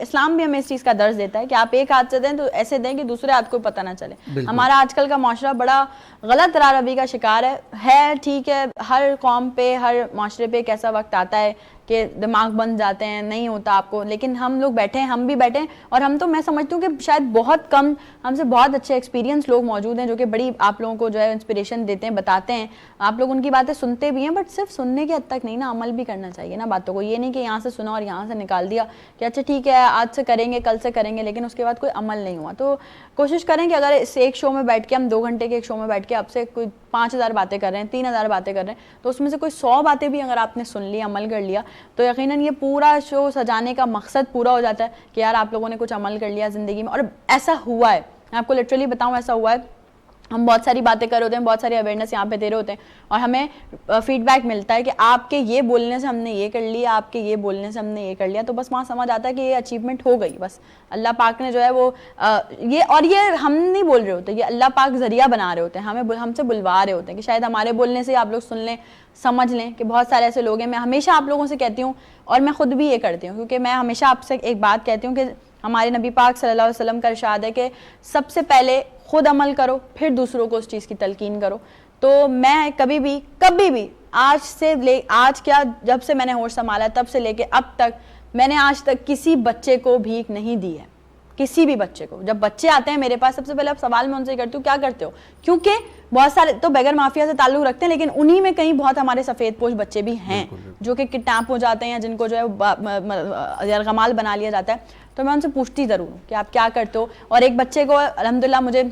اسلام بھی ہمیں اس چیز کا درس دیتا ہے کہ آپ ایک ہاتھ سے دیں تو ایسے دیں کہ دوسرے ہاتھ کو پتہ نہ چلے. ہمارا آج کل کا معاشرہ بڑا غلط روی کا شکار ہے. ٹھیک ہے, ہر قوم پہ, ہر معاشرے پہ ایک ایسا وقت آتا ہے کہ دماغ بن جاتے ہیں, نہیں ہوتا آپ کو, لیکن ہم لوگ بیٹھے ہیں, ہم بھی بیٹھے ہیں, اور ہم تو میں سمجھتی ہوں کہ شاید بہت کم ہم سے بہت اچھے ایکسپیرینس لوگ موجود ہیں جو کہ بڑی آپ لوگوں کو جو ہے انسپریشن دیتے ہیں, بتاتے ہیں. آپ لوگ ان کی باتیں سنتے بھی ہیں, بٹ صرف سننے کے حد تک نہیں نا, عمل بھی کرنا چاہیے نا باتوں کو. یہ نہیں کہ یہاں سے سنا اور یہاں سے نکال دیا کہ اچھا ٹھیک ہے آج سے کریں گے, کل سے کریں گے, لیکن اس کے بعد کوئی عمل نہیں ہوا. تو کوشش کریں کہ اگر اس ایک شو میں بیٹھ کے, ہم 2 گھنٹے کے ایک شو میں بیٹھ کے آپ سے کوئی 5000 باتیں کر رہے ہیں, 3000 باتیں کر رہے ہیں, تو اس میں سے کوئی 100 باتیں بھی اگر آپ نے سن لی, عمل کر لیا, تو یقیناً یہ پورا شو سجانے کا مقصد پورا ہو جاتا ہے کہ یار آپ لوگوں نے کچھ عمل کر لیا زندگی میں. اور ایسا ہوا ہے, میں آپ کو لٹرلی بتاؤں, ایسا ہوا ہے. ہم بہت ساری باتیں کر رہے ہوتے ہیں, بہت ساری اویئرنیس یہاں پہ دے رہے ہوتے ہیں, اور ہمیں فیڈ بیک ملتا ہے کہ آپ کے یہ بولنے سے ہم نے یہ کر لیا, آپ کے یہ بولنے سے ہم نے یہ کر لیا. تو بس وہاں سمجھ آتا ہے کہ یہ اچیومنٹ ہو گئی. بس اللہ پاک نے جو ہے وہ یہ ہم نہیں بول رہے ہوتے, یہ اللہ پاک ذریعہ بنا رہے ہوتے ہیں, ہم سے بلوا رہے ہوتے ہیں کہ شاید ہمارے بولنے سے آپ لوگ سن لیں, سمجھ لیں کہ بہت سارے ایسے لوگ ہیں. میں ہمیشہ آپ لوگوں سے کہتی ہوں, اور میں خود بھی یہ کرتی ہوں, کیونکہ میں ہمیشہ آپ سے ایک بات کہتی ہوں کہ ہمارے نبی پاک صلی اللہ علیہ وسلم کا ارشاد ہے کہ سب سے پہلے خود عمل کرو, پھر دوسروں کو اس چیز کی تلقین کرو. تو میں کبھی بھی آج کیا, جب سے میں نے ہوش سنبھالا تب سے لے کے اب تک, میں نے آج تک کسی بچے کو بھیک نہیں دی ہے, کسی بھی بچے کو. جب بچے آتے ہیں میرے پاس, سب سے پہلے اب سوال میں ان سے کرتی ہوں کیا کرتے ہو, کیونکہ بہت سارے تو بغیر مافیا سے تعلق رکھتے ہیں, لیکن انہی میں کہیں بہت ہمارے سفید پوش بچے بھی ہیں جو کہ کڈنیپ ہو جاتے ہیں, جن کو جو ہے یرغمال بنا لیا جاتا ہے. تو میں ان سے پوچھتی ضرور ہوں کہ آپ کیا کرتے ہو. اور ایک بچے کو الحمدللہ مجھے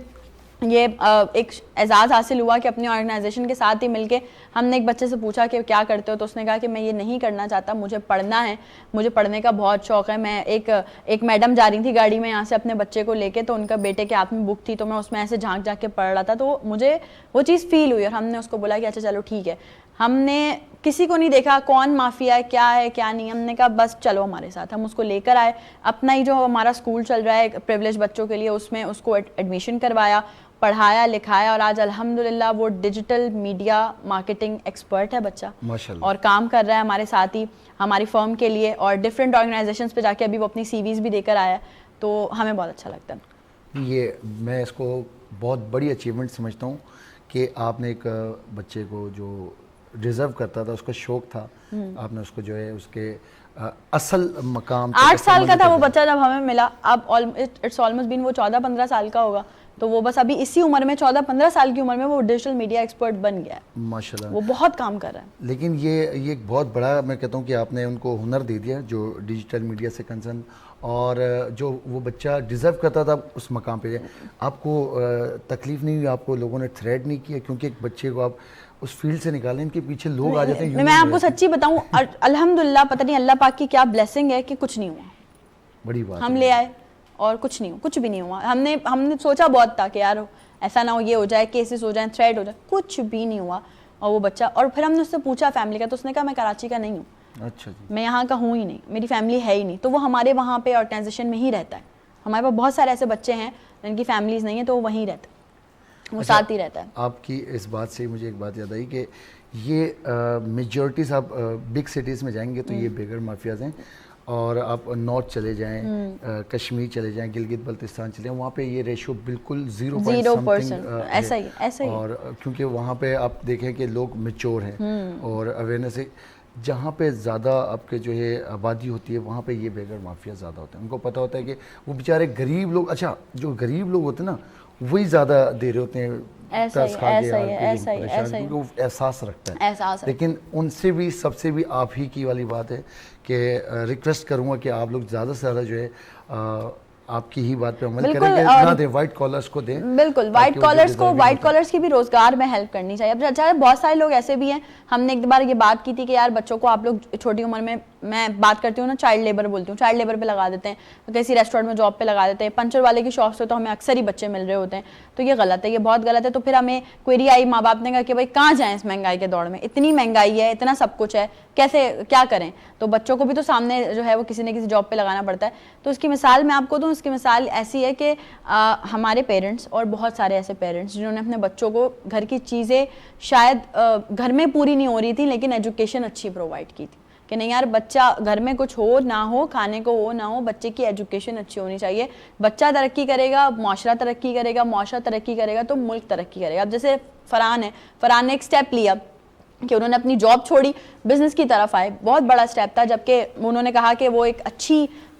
یہ ایک اعزاز حاصل ہوا کہ اپنی آرگنائزیشن کے ساتھ ہی مل کے ہم نے ایک بچے سے پوچھا کہ کیا کرتے ہو, تو اس نے کہا کہ میں یہ نہیں کرنا چاہتا, مجھے پڑھنا ہے, مجھے پڑھنے کا بہت شوق ہے. میں ایک میڈم جا رہی تھی گاڑی میں یہاں سے اپنے بچے کو لے کے, تو ان کا بیٹے کے ہاتھ میں بک تھی, تو میں اس میں ایسے جھانک کے پڑھ رہا تھا, تو مجھے وہ چیز فیل ہوئی. اور ہم نے اس کو بولا کہ اچھا چلو ٹھیک ہے, ہم نے کسی کو نہیں دیکھا کون مافیا ہے کیا نہیں, ہم نے کہا بس چلو ہمارے ساتھ. ہم اس کو لے کر آئے, اپنا ہی جو ہمارا اسکول چل رہا ہے پریولیج بچوں کے لیے, اس میں اس کو ایڈمیشن کروایا, پڑھایا لکھایا, اور آج الحمدللہ وہ ڈیجیٹل میڈیا مارکیٹنگ ایکسپرٹ ہے بچہ, اور کام کر رہا ہے ہمارے ساتھ ہی ہماری فرم کے لیے, اور ڈفرینٹ آرگنائزیشنز پہ جا کے ابھی وہ اپنی سی ویز بھی دے کر آیا ہے. تو ہمیں بہت اچھا لگتا ہے. یہ میں اس کو بہت بڑی اچیومنٹ سمجھتا ہوں کہ آپ نے ایک بچے کو جو ڈیزرو کرتا تھا, اس کا شوق تھا, آپ نے اس کو جو ہے اس کے اصل مقام 8 سال کا تھا وہ بچہ جب ہمیں ملا, اب اٹس آلموسٹ بین وہ 14-15 سال کا ہوگا, تو وہ بس ابھی اسی عمر میں 14-15 سال کی عمر میں وہ ڈیجیٹل میڈیا ایکسپرٹ بن گیا ہے ماشاءاللہ. وہ بہت کام کر رہا ہے. لیکن یہ ایک بہت بڑا, میں کہتا ہوں کہ آپ نے ان کو ہنر دے دیا جو ڈیجیٹل میڈیا سے کنسرن, اور جو وہ بچہ ڈیزرو کرتا تھا اس مقام پہ. آپ کو تکلیف نہیں ہوئی, آپ کو لوگوں نے تھریٹ نہیں کیا, کیونکہ ایک بچے کو آپ اس فیلڈ سے نکالیں, ان کے پیچھے لوگ آ جاتے ہیں. میں آپ کو سچی بتاؤں, الحمدللہ پتہ نہیں اللہ پاک کی کیا بلیسنگ ہے کہ کچھ نہیں ہوا. بڑی بات ہم لے آئے اور کچھ نہیں ہوا, کچھ بھی نہیں ہوا. ہم نے سوچا بہت تھا کہ یار ایسا نہ ہو, یہ ہو جائے, کیسز ہو جائیں, تھریٹ ہو جائے, کچھ بھی نہیں ہوا. اور وہ بچہ, اور پھر ہم نے اس سے پوچھا فیملی کا, تو اس نے کہا میں کراچی کا نہیں ہوں, اچھا جی, میں یہاں کا ہوں ہی نہیں, میری فیملی ہے ہی نہیں. تو وہ ہمارے وہاں پہ آرگنائزیشن میں ہی رہتا ہے. ہمارے پاس بہت سارے ایسے بچے ہیں جن کی فیملیز نہیں ہیں, تو وہ وہیں رہتا ہے, وہ ساتھ ہی رہتا ہے. آپ کی اس بات سے مجھے ایک بات یاد آئی کہ یہ میجورٹی صاحب بگ سٹیز میں جائیں گے تو یہ بیگر مافیاز ہیں, اور آپ نارتھ چلے جائیں, کشمیر چلے جائیں, گلگت بلتستان چلے جائیں, وہاں پہ یہ ریشو بالکل 0% ایسا ہی. اور کیونکہ وہاں پہ آپ دیکھیں کہ لوگ میچور ہیں اور اویئرنیس ہے. جہاں پہ زیادہ آپ کے جو ہے آبادی ہوتی ہے وہاں پہ یہ بیگر مافیا زیادہ ہوتے ہیں. ان کو پتہ ہوتا ہے کہ وہ بیچارے غریب لوگ, اچھا جو غریب لوگ ہوتے ہیں نا وہی زیادہ دے رہے ہوتے ہیں, کیونکہ وہ احساس رکھتا ہے. لیکن ان سے بھی سب سے بھی آپ ہی کی والی بات ہے کہ ریکویسٹ کروں گا کہ آپ لوگ زیادہ سے زیادہ جو ہے آپ کی ہی بات پہ عمل کریں کہ نہ دیں, وائٹ کالرز کو دیں. بالکل, وائٹ کالرز کی بھی روزگار میں ہیلپ کرنی چاہیے. اب اچھا بہت سارے لوگ ایسے بھی ہیں, ہم نے ایک بار یہ بات کی تھی کہ یار بچوں کو آپ لوگ چھوٹی عمر میں بات کرتی ہوں نا, چائلڈ لیبر بولتی ہوں, چائلڈ لیبر پہ لگا دیتے ہیں, کسی ریسٹورینٹ میں جاب پہ لگا دیتے ہیں, پنچر والے کی شاپ سے تو ہمیں اکثر ہی بچے مل رہے ہوتے ہیں. تو یہ غلط ہے, یہ بہت غلط ہے. تو پھر ہمیں کوئری آئی, ماں باپ نے کہا کہ بھائی کہاں جائیں اس مہنگائی کے دور میں, اتنی مہنگائی ہے, اتنا سب کچھ ہے, کیسے کیا کریں. تو بچوں کو بھی تو سامنے جو ہے وہ کسی نہ کسی جاب پہ لگانا پڑتا ہے. تو اس کی مثال میں آپ کو دوں, اس کی مثال ایسی ہے کہ ہمارے پیرنٹس اور بہت سارے ایسے پیرنٹس جنہوں نے اپنے بچوں کو گھر کی چیزیں شاید گھر میں پوری نہیں ہو رہی تھی لیکن ایجوکیشن اچھی پرووائڈ کی تھی, کہ نہیں یار بچہ گھر میں کچھ ہو نہ ہو, کھانے کو ہو نہ ہو, بچے کی ایجوکیشن اچھی ہونی چاہیے. بچہ ترقی کرے گا, معاشرہ ترقی کرے گا, معاشرہ ترقی کرے گا تو ملک ترقی کرے گا. اب جیسے فرحان نے ایک سٹیپ لیا کہ انہوں نے اپنی جاب چھوڑی, بزنس کی طرف آئے, بہت بڑا سٹیپ تھا, جبکہ انہوں نے کہا کہ وہ ایک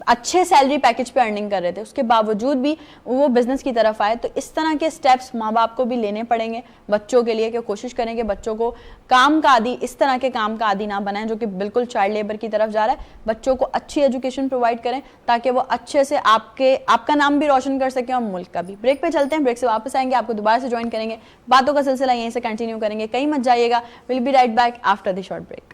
اچھے سیلری پیکج پہ ارننگ کر رہے تھے, اس کے باوجود بھی وہ بزنس کی طرف آئے. تو اس طرح کے سٹیپس ماں باپ کو بھی لینے پڑیں گے بچوں کے لیے, کہ کوشش کریں کہ بچوں کو کام کا عادی, اس طرح کے کام کا عادی نہ بنائیں جو کہ بالکل چائلڈ لیبر کی طرف جا رہا ہے. بچوں کو اچھی ایجوکیشن پرووائڈ کریں تاکہ وہ اچھے سے آپ کا نام بھی روشن کر سکیں اور ملک کا بھی. بریک پہ چلتے ہیں, بریک سے واپس آئیں گے, آپ کو دوبارہ سے جوائن کریں گے, باتوں کا سلسلہ یہیں سے کنٹینیو کریں گے, کہیں مت جائیے گا. We'll be right back after the short break.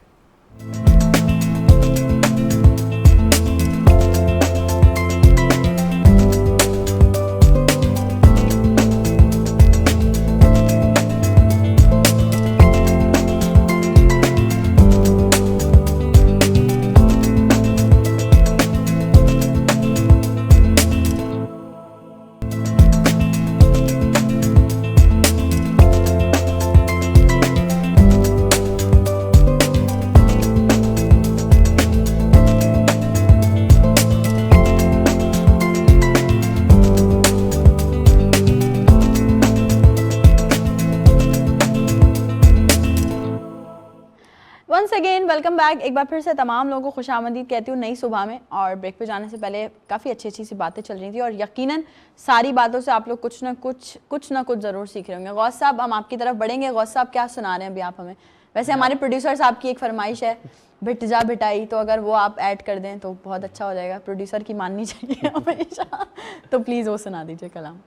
Once again welcome back. ایک بار پھر سے تمام لوگوں کو خوش آمدید کہتی ہوں نئی صبح میں. اور بریک پہ جانے سے پہلے کافی اچھی سی باتیں چل رہی تھیں اور یقیناً ساری باتوں سے آپ لوگ کچھ نہ کچھ ضرور سیکھ رہے ہوں گے. غوث صاحب ہم آپ کی طرف بڑھیں گے. غوث صاحب کیا سنا رہے ہیں ابھی آپ ہمیں؟ ویسے ہمارے پروڈیوسر صاحب کی ایک فرمائش ہے بھٹ جا بھٹائی, تو اگر وہ آپ ایڈ کر دیں تو بہت اچھا ہو جائے گا. پروڈیوسر کی ماننی چاہیے ہمیشہ, تو پلیز وہ سنا دیجیے کلام.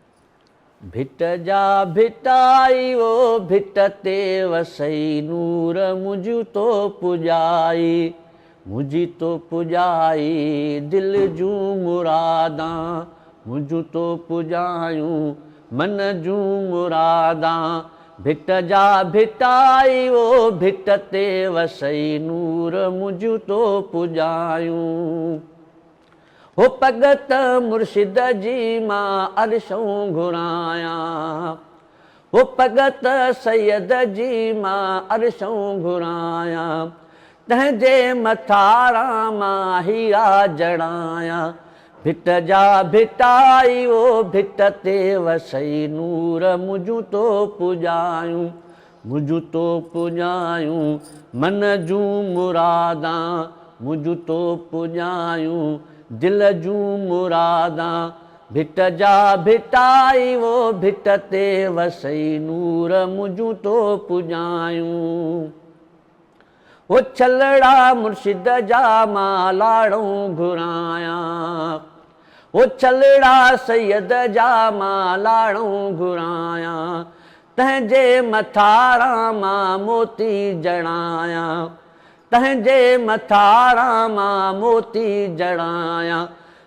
بھٹ جا بھٹائی وہ بھٹتے وسئی نور مجھ تو پجائی, مجھ تو پجائی دل جوں مراداں, مجھ تو پجایوں من جوں مراداں. بھٹ جا بھٹائی وہ بھٹتے وسئی نور مجھ تو پجایوں. ہو پگت مرشد جی ماں عرشوں گھرایاں, ہو پگت سید جی ماں عرشوں گھرایاں. تنھجے متھاراں ماں ہیرا جڑایاں. بھٹ جا بھٹائی وہ بھٹتے وسئی نور مجھ تو پجایوں, مجھ تو پجایوں من جوں مراداں, مجھ تو پجایوں دل جوں مراداں. بھٹ جا بھٹائی وہ بھٹتے وسئی نور مجھ تو پجایوں. وہ چھلڑا مرشد جا ماں لاڑوں گھرایاں, وہ چھلڑا سید جا ماں لاڑوں گھرایاں. تنھجے متھاراں ماں موتی جڑایاں, تنھجے متھاراں ماں موتی جڑایاں.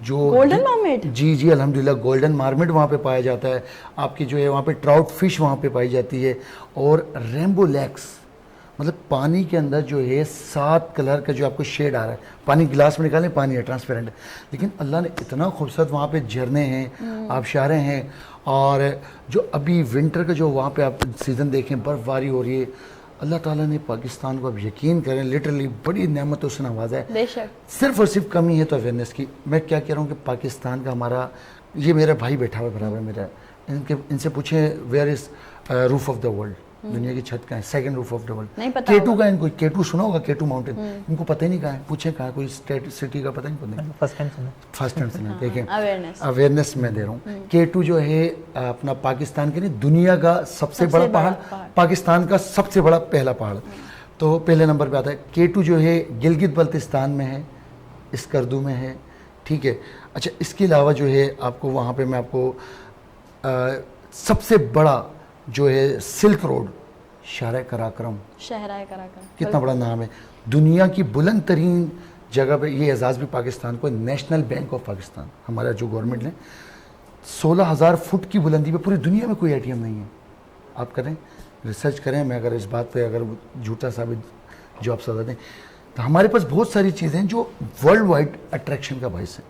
جو گولڈن مرمیڈ؟ جی جی الحمدللہ گولڈن مارمیڈ وہاں پہ پایا جاتا ہے. آپ کی جو ہے وہاں پہ ٹراؤٹ فش وہاں پہ پائی جاتی ہے, اور ریمبو لیکس, مطلب پانی کے اندر جو ہے 7 کلر کا جو آپ کو شیڈ آ رہا ہے, پانی گلاس میں نکالیں پانی ہے ٹرانسپیرنٹ, لیکن اللہ نے اتنا خوبصورت وہاں پہ جھرنے ہیں, آبشاریں ہیں, اور جو ابھی ونٹر کا جو وہاں پہ آپ سیزن دیکھیں برف باری ہو رہی ہے, اللہ تعالیٰ نے پاکستان کو اب یقین کریں لٹرلی بڑی نعمتوں سے نوازا ہے. بے شک. صرف اور صرف کمی ہے تو اویئرنیس کی. میں کیا کہہ رہا ہوں کہ پاکستان کا ہمارا, یہ میرا بھائی بیٹھا ہوا ہے برابر میرا, ان سے پوچھیں where is roof of the world, دنیا کی چھت کہاں ہے, second roof of the world, نہیں پتا. K2 کا, ان کو K2 سنا ہوگا, K2 ماؤنٹین, ان کو پتہ ہی نہیں کہاں ہے, پوچھیں کہاں ہے, کوئی اسٹیٹ سٹی کا پتہ نہیں, پتہ نہیں, فرسٹ ٹائم سنا. دیکھیں اویئرنیس میں دے رہا ہوں. K2 جو ہے اپنا پاکستان کے نہیں دنیا کا سب سے بڑا پہاڑ, پاکستان کا سب سے بڑا پہلا پہاڑ, تو پہلے نمبر پہ آتا ہے. K2 جو ہے گلگت بلتستان میں ہے, اسکردو میں ہے, ٹھیک ہے. اچھا اس کے علاوہ جو ہے آپ کو وہاں پہ میں آپ کو سب سے بڑا جو ہے سلک روڈ, شہر کراکرم, کتنا بڑا نام ہے, دنیا کی بلند ترین جگہ پہ. یہ اعزاز بھی پاکستان کو, نیشنل بینک آف پاکستان ہمارا جو گورنمنٹ نے 16,000 فٹ کی بلندی پہ, پوری دنیا میں کوئی ATM نہیں ہے. آپ کریں ریسرچ کریں, میں اگر اس بات پہ اگر جھوٹا ثابت جو آپ سزا دیں, تو ہمارے پاس بہت ساری چیزیں جو ورلڈ وائڈ اٹریکشن کا باعث ہیں.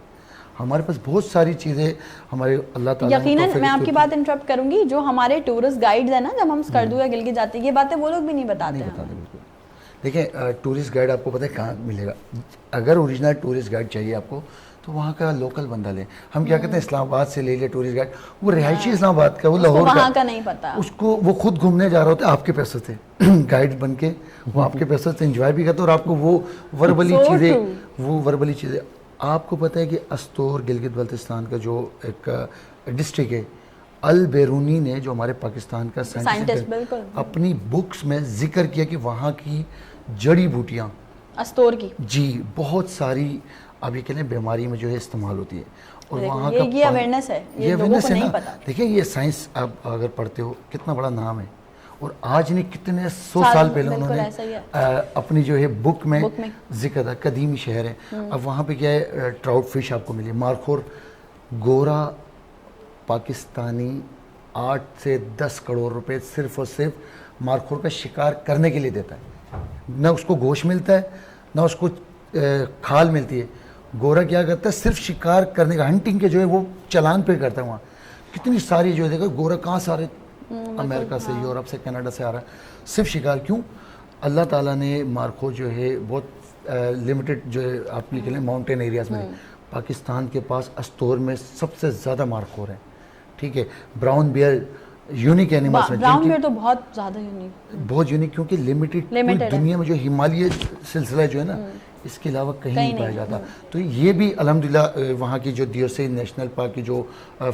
ہمارے پاس بہت ساری چیزیں ہمارے اللہ تعالیٰ یقیناً. میں آپ کی بات انٹرپٹ کروں گی, جو ہمارے ٹورسٹ گائیڈز ہیں نا, جب ہم اسکردو یا گلگت جاتے ہیں, یہ باتیں وہ لوگ بھی نہیں بتاتے ہیں. بالکل. دیکھیں ٹورسٹ گائیڈ آپ کو پتہ ہے کہاں ملے گا, اگر اوریجنل ٹورسٹ گائیڈ چاہیے آپ کو تو وہاں کا لوکل بندہ لیں. ہم کیا کہتے ہیں اسلام آباد سے لے لیا ٹورسٹ گائیڈ, وہ رہائشی اسلام آباد کا, وہ لاہور کا نہیں پتا, اس کو وہ خود گھومنے جا رہا ہوتا ہے آپ کے پیسوں سے, گائیڈ بن کے وہ آپ کے پیسوں سے انجوائے بھی کرتا ہے, اور آپ کو وہ وربلی چیزیں آپ کو پتہ ہے کہ استور گلگت بلتستان کا جو ایک ڈسٹرکٹ ہے, البیرونی نے جو ہمارے پاکستان کا سائنٹسٹ اپنی بکس میں ذکر کیا کہ وہاں کی جڑی بوٹیاں استور کی جی بہت ساری اب یہ کہنے بیماری میں جو ہے استعمال ہوتی ہے, اور وہاں کا یہ اویئرنیس ہے, یہ لوگوں کو نہیں پتا. دیکھیں یہ سائنس آپ اگر پڑھتے ہو کتنا بڑا نام ہے, اور آج نہیں کتنے 100 سال پہلے انہوں نے اپنی جو ہے بک میں ذکر تھا, قدیمی شہر ہے. اب وہاں پہ کیا ہے, ٹراؤٹ فش آپ کو ملی, مارخور گورا پاکستانی 8 سے 10 کروڑ روپے صرف اور صرف مارخور کا شکار کرنے کے لیے دیتا ہے. نہ اس کو گوشت ملتا ہے, نہ اس کو کھال ملتی ہے. گورا کیا کرتا ہے, صرف شکار کرنے کا, ہنٹنگ کے جو ہے وہ چلان پہ کرتا ہے. وہاں کتنی ساری جو ہے دیکھو گورا کہاں سارے امریکہ سے, یورپ سے, کینیڈا سے آ رہا ہے صرف شکار. کیوں؟ اللہ تعالیٰ نے مارخور جو ہے بہت لمیٹڈ جو ہے آپ نکلیں ماؤنٹین ایریاز میں. پاکستان کے پاس استور میں سب سے زیادہ مارخور ہیں, ٹھیک ہے. براؤن بیئر یونیک اینیملز میں, براؤن بیئر تو بہت زیادہ یونیک, بہت یونیک, کیونکہ لمیٹڈ دنیا میں جو ہمالیہ سلسلہ جو ہے نا اس کے علاوہ کہیں نہیں پایا جاتا. تو یہ بھی الحمدللہ وہاں کی جو دیوسئی نیشنل پارک کی جو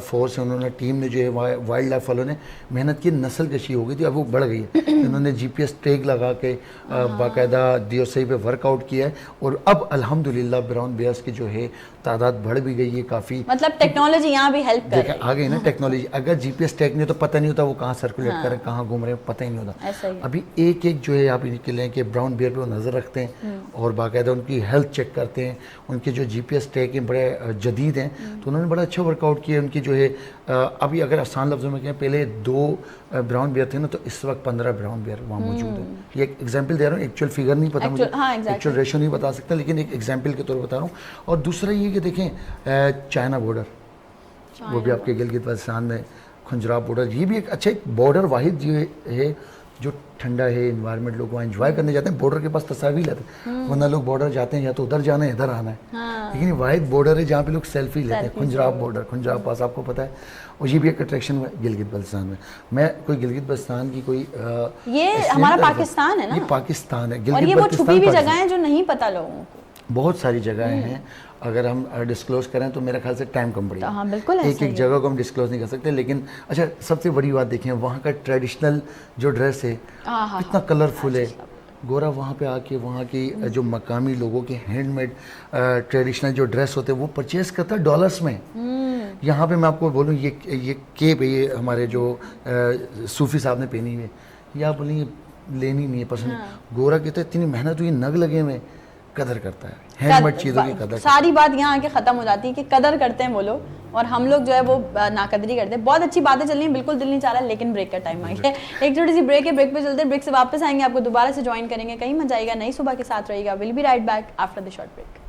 فورس ہے, انہوں نے ٹیم نے جو ہے وائلڈ لائف والوں نے محنت کی, نسل کشی ہو گئی تھی, اب وہ بڑھ گئی ہے. انہوں نے GPS ٹیگ لگا کے باقاعدہ دیوسئی پہ ورک آؤٹ کیا ہے, اور اب الحمدللہ براؤن بیئرس کی جو ہے تعداد بڑھ بھی گئی ہے کافی. مطلب ٹیکنالوجی یہاں بھی ہیلپ کر رہی ہے, آ گئی نا ٹیکنالوجی. اگر GPS ٹیگ نہیں تو پتہ نہیں ہوتا وہ کہاں سرکولیٹ کر رہے ہیں, کہاں گھوم رہے ہیں, پتہ ہی نہیں ہوتا. ابھی ایک جو ہے آپ نکلیں کہ براؤن بیئر پہ وہ نظر رکھتے ہیں, اور باقاعدہ ان کی ہیلتھ چیک کرتے ہیں. ان کے جو GPS ٹیگ ہیں بڑے جدید ہیں, تو انہوں نے بڑا اچھا ورک آؤٹ کیا. ان کی جو ہے ابھی اگر آسان لفظوں میں کہیں, پہلے 2 براؤن بیئر تھے نا, تو اس وقت 15 براؤن بیئر وہاں موجود ہیں. یہ ایک ایگزامپل دے رہا ہوں, ایکچوئل فگر نہیں پتا مجھے, ایکچوئل ریشو نہیں بتا سکتا, لیکن ایک ایگزامپل کے طور بتا رہا ہوں. اور دوسرا یہ کہ دیکھیں چائنا بارڈر, وہ بھی آپ کے گلگت بلتستان میں کھنجراب بارڈر, یہ بھی ایک اچھا ایک بارڈر واحد جو ہے جو ٹھنڈا ہے انوائرمنٹ, لوگ وہاں انجوائے کرنے جاتے ہیں. بارڈر کے پاس تصاویر لیتے ہیں, ورنہ لوگ بارڈر جاتے ہیں یا تو ادھر جانا ہے ادھر آنا ہے, لیکن یہ واحد بارڈر ہے جہاں پہ لوگ سیلفی لیتے ہیں. کھنجراب بارڈر, کھنجراب پاس آپ کو پتہ ہے, اور یہ بھی ایک اٹریکشن ہے گلگت بلتستان میں. میں کوئی گلگت بلتستان کی کوئی یہ ہمارا پاکستان ہے نا, یہ پاکستان ہے, اور یہ وہ چھپی بھی جگہیں ہیں جو نہیں پتہ لوگوں کو. بہت ساری جگہیں ہیں, اگر ہم ڈسکلوز کریں تو میرا خیال سے ٹائم کم پڑے گا. ہاں بالکل, ایک جگہ کو ہم ڈسکلوز نہیں کر سکتے. لیکن اچھا سب سے بڑی بات دیکھیں, وہاں کا ٹریڈیشنل جو ڈریس ہے کتنا کلرفل ہے. گورا وہاں پہ آ کے وہاں کی جو مقامی لوگوں کے ہینڈ میڈ ٹریڈیشنل جو ڈریس ہوتے ہیں وہ پرچیز کرتا ہے ڈالرس میں. یہاں پہ میں آپ کو بولوں یہ کیپ ہے, یہ ہمارے جو صوفی صاحب نے پہنی ہوئی ہے, یہ آپ بولیں یہ لینی نہیں ہے, پسند. گورا کہتے ہیں اتنی محنت ہوئی, نگ لگے ہوئے, قدر کرتا ہے, ہینڈ میڈ چیزوں کی قدر. ساری بات یہاں آ کے ختم ہو جاتی ہے کہ قدر کرتے ہیں وہ لوگ اور ہم لوگ جو ہے وہ ناقدری کرتے ہیں. بہت اچھی باتیں چل رہی ہیں, بالکل دل نہیں چاہ رہا, لیکن بریک کا ٹائم آ گیا ہے. ایک چھوٹی سی بریک ہے, بریک پہ چلتے ہیں, بریک سے واپس آئیں گے, آپ کو دوبارہ سے جوائن کریں گے, کہیں مت جائے گا, نئی صبح کے ساتھ رہے گا. We'll be right back after the short break.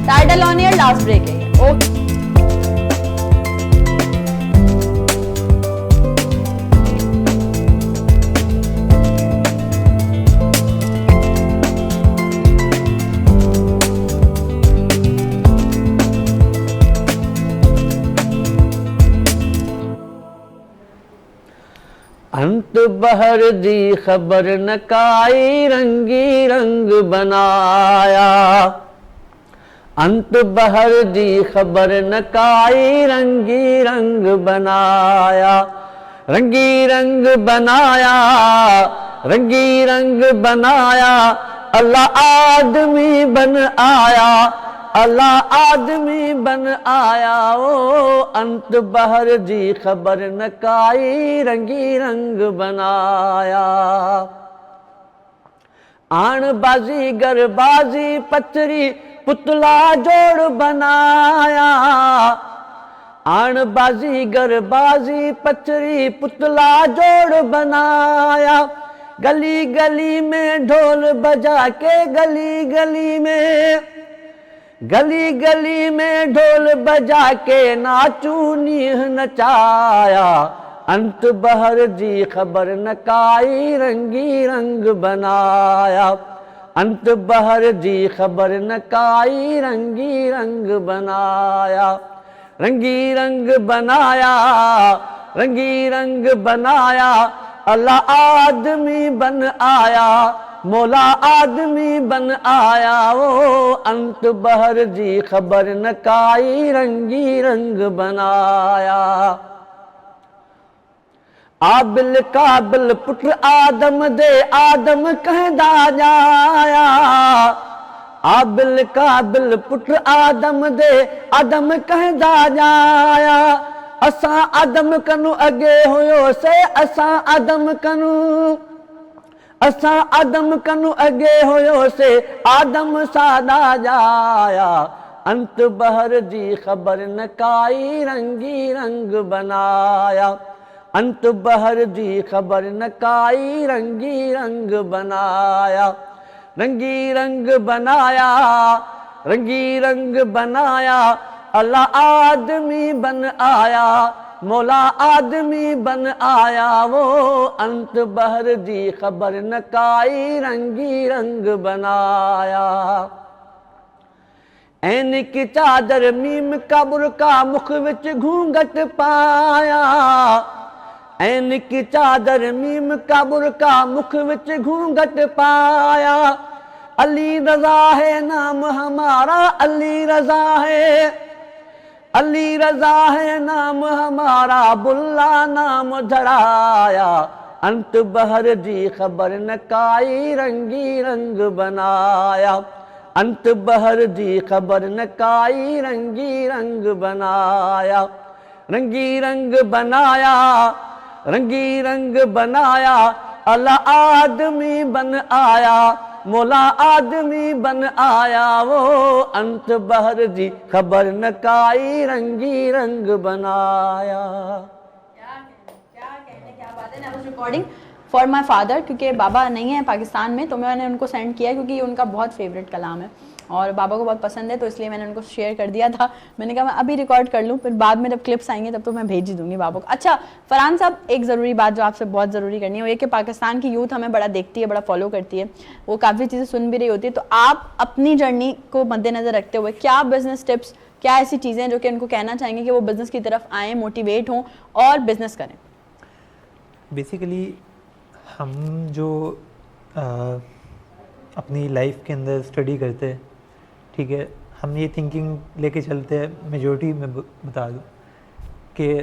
Title on air, last break ہے. اوکے انت بہر دی خبر نہ کائی رنگی رنگ بنایا, انت بہر دی خبر نہ کائی رنگی رنگ بنایا, رنگی رنگ بنایا, رنگی رنگ بنایا, اللہ آدمی بن آیا, اللہ آدمی بن آیا. او انت بہر دی خبر نہ کائی رنگی رنگ بنایا. آن بازی گر بازی پتری پتلا جوڑ بنایا, آن بازی گر بازی پتری پتلا جوڑ بنایا. گلی گلی میں ڈھول بجا کے, گلی گلی میں, گلی گلی میں ڈھول بجا کے ناچوں نیہ نچایا. انت بہر دی خبر نہ کائی رنگی رنگ بنایا, انت بہر دی خبر نہ کائی رنگی رنگ بنایا. رنگی رنگ بنایا, رنگی رنگ بنایا, اللہ آدمی بن آیا, مولا آدمی بن آیا. او انت بہر دی خبر نہ کائی رنگی رنگ بنایا. آبل کابل پتر آدم دے آدم کہندا جایا, آبل کابل پتر آدم دے آدم کہندا جایا. اساں آدم کنو اگے ہویو سے, اساں آدم کنو, اساں آدم کنو اگے ہویو سے, آدم سادا جایا. انت بہر دی خبر نہ کائی رنگی رنگ بنایا, انت بہر دی خبر نہ کائی رنگی رنگ بنایا. رنگی رنگ بنایا, رنگی رنگ بنایا, اللہ آدمی بن آیا, مولا آدمی بن آیا. وہ انت بہر دی خبر نہ کائی رنگی رنگ بنایا. این کی چادر میم کا برقع مکھ وچ گھونگٹ پایا, این کی چادر میم کا برقع مکھ وچ گھونگٹ پایا. علی رضا ہے نام ہمارا, علی رضا ہے, علی رضا ہے نام ہمارا, بلا نام دھڑایا. انت بہر دی خبر نہ کائی رنگی رنگ بنایا, انت بہر دی خبر نہ کائی رنگی رنگ بنایا. رنگی رنگ بنایا, رنگی رنگ بنایا, اللہ آدمی بن آیا, مولا آدمی بن آیا. وہ انت بہر دی خبر نہ کائی رنگی رنگ بنایا. ریکارڈنگ فار مائی فادر, کیونکہ بابا نہیں ہیں پاکستان میں, تو میں نے ان کو سینڈ کیا کیونکہ یہ ان کا بہت فیوریٹ کلام ہے اور بابا کو بہت پسند ہے, تو اس لیے میں نے ان کو شیئر کر دیا تھا. میں نے کہا میں ابھی ریکارڈ کر لوں, پھر بعد میں جب کلپس آئیں گے تب تو میں بھیج ہی دوں گی بابا کو. اچھا فرحان صاحب, ایک ضروری بات جو آپ سے بہت ضروری کرنی ہے وہ یہ کہ پاکستان کی یوتھ ہمیں بڑا دیکھتی ہے, بڑا فالو کرتی ہے, وہ کافی چیزیں سن بھی رہی ہوتی ہے, تو آپ اپنی جرنی کو مد نظر رکھتے ہوئے کیا بزنس ٹپس, کیا ایسی چیزیں جو کہ ان کو کہنا چاہیں گے کہ وہ بزنس کی طرف آئیں, موٹیویٹ ہوں اور بزنس کریں؟ بیسیکلی ہم جو اپنی لائف کے اندر اسٹڈی کرتے ہیں, ٹھیک ہے, ہم یہ تھنکنگ لے کے چلتے ہیں, میجورٹی میں بتا دوں کہ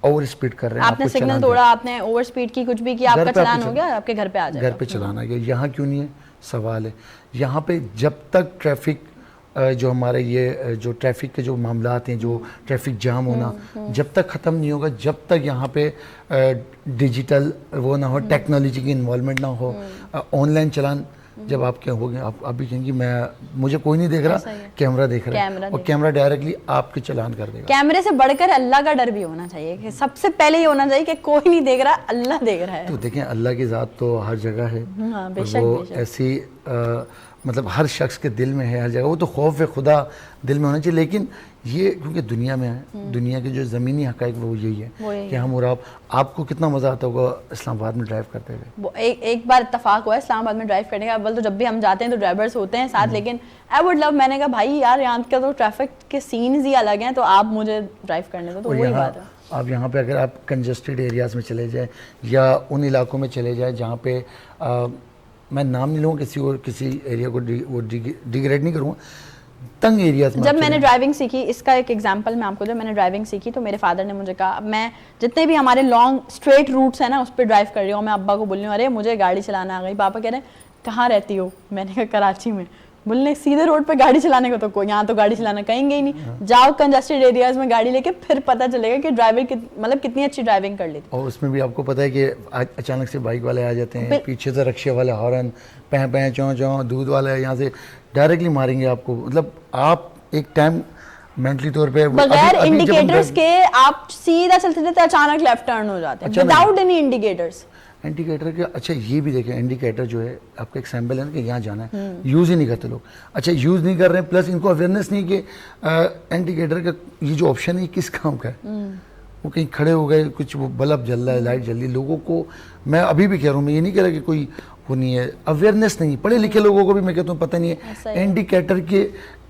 اوور اسپیڈ کر رہے ہیں, آپ نے سگنل توڑا, آپ نے اوور اسپیڈ کی, کچھ بھی کیا, آپ کا چلان ہو گیا, آپ کے گھر پہ آ جائے گھر پہ چلانا گیا. یہاں کیوں نہیں ہے سوال ہے, یہاں پہ جب تک ٹریفک جو ہمارے یہ جو ٹریفک کے جو معاملات ہیں, جو ٹریفک جام ہونا جب تک ختم نہیں ہوگا, جب تک یہاں پہ ڈیجیٹل وہ نہ ہو, ٹیکنالوجی کی انوالومنٹ نہ ہو, آن لائن چلان جب آپ کے ہو گئے, آپ بھی کہیں گی میں مجھے کوئی نہیں دیکھ رہا, کیمرہ دیکھ رہا ہے, اور کیمرہ ڈائریکٹلی آپ کے چلان کر دے گا. کیمرے سے بڑھ کر اللہ کا ڈر بھی ہونا چاہیے, کہ سب سے پہلے یہ ہونا چاہیے کہ کوئی نہیں دیکھ رہا, اللہ دیکھ رہا ہے. تو دیکھیں اللہ کی ذات تو ہر جگہ ہے, بے شک, وہ ایسی مطلب ہر شخص کے دل میں ہے, ہر جگہ, وہ تو خوف خدا دل میں ہونا چاہیے. لیکن یہ کیونکہ دنیا میں ہے, دنیا کے جو زمینی حقائق وہ یہی ہے کہ ہم اور آپ کو کتنا مزہ آتا ہوگا اسلام آباد میں ڈرائیو کرتے ہوئے. ایک بار اتفاق ہوا ہے اسلام آباد میں ڈرائیو کرنے کا. اول تو جب بھی ہم جاتے ہیں تو ڈرائیورز ہوتے ہیں ساتھ, لیکن آئی ووڈ لو, میں نے کہا بھائی یار یہاں کا تو ٹریفک کے سینز ہی الگ ہیں, تو آپ مجھے ڈرائیو کرنے دو. تو وہی بات ہے, آپ یہاں پہ اگر آپ کنجسٹڈ ایریاز میں چلے جائیں یا ان علاقوں میں چلے جائیں جہاں پہ میں نام نہیں لوں کسی ایریا کو ڈیگریڈ نہیں کروں گا, تنگ ایریاز میں. جب میں نے ڈرائیونگ سیکھی, اس کا ایک ایگزامپل میں آپ کو, جب میں نے ڈرائیونگ سیکھی تو میرے فادر نے مجھے کہا, میں جتنے بھی ہمارے لانگ اسٹریٹ روٹس ہیں نا اس پہ ڈرائیو کر رہی ہوں, میں ابا کو بول رہی ہوں ارے مجھے گاڑی چلانا آ گئی. پاپا کہہ رہے ہیں کہاں رہتی ہو, میں نے کہا کراچی میں. بولنے سیدھے روڈ پہ گاڑی چلانے کو تو کوئی, یہاں تو گاڑی چلانا کہیں گے ہی نہیں, جاؤ کنجسٹڈ ایریاز میں گاڑی لے کے, پھر پتہ چلے گا کہ ڈرائیور مطلب کتنی اچھی ڈرائیونگ کر لیتی. اور اس میں بھی آپ کو پتہ ہے کہ اچانک سے بائک والے آ جاتے ہیں, پیچھے سے رکشے والے ہارن, پیں پیں چوں چوں, دودھ والے یہاں سے ڈائریکٹلی ماریں گے آپ کو. مطلب آپ ایک ٹائم مینٹلی طور پہ بغیر انڈیکیٹرز کے آپ سیدھا چلتے چلتے اچانک لیفٹ ٹرن ہو جاتے ہیں وداؤٹ اینی انڈیکیٹرز. انڈیکیٹر کے اچھا یہ بھی دیکھیں, انڈیکیٹر جو ہے آپ کا ایک سیمبل ہے نا کہ یہاں جانا ہے, یوز ہی نہیں کرتے لوگ. اچھا یوز نہیں کر رہے ہیں, پلس ان کو اویئرنیس نہیں کہ انڈیکیٹر کا یہ جو آپشن ہے کس کام کا ہے. وہ کہیں کھڑے ہو گئے, کچھ وہ بلب جل رہا ہے, لائٹ جل رہی, لوگوں کو میں ابھی بھی کہہ رہا ہوں, میں یہ نہیں کہہ رہا کہ کوئی وہ نہیں ہے, اویئرنیس نہیں, پڑھے لکھے لوگوں کو بھی میں کہتا ہوں پتہ نہیں ہے انڈیکیٹر کے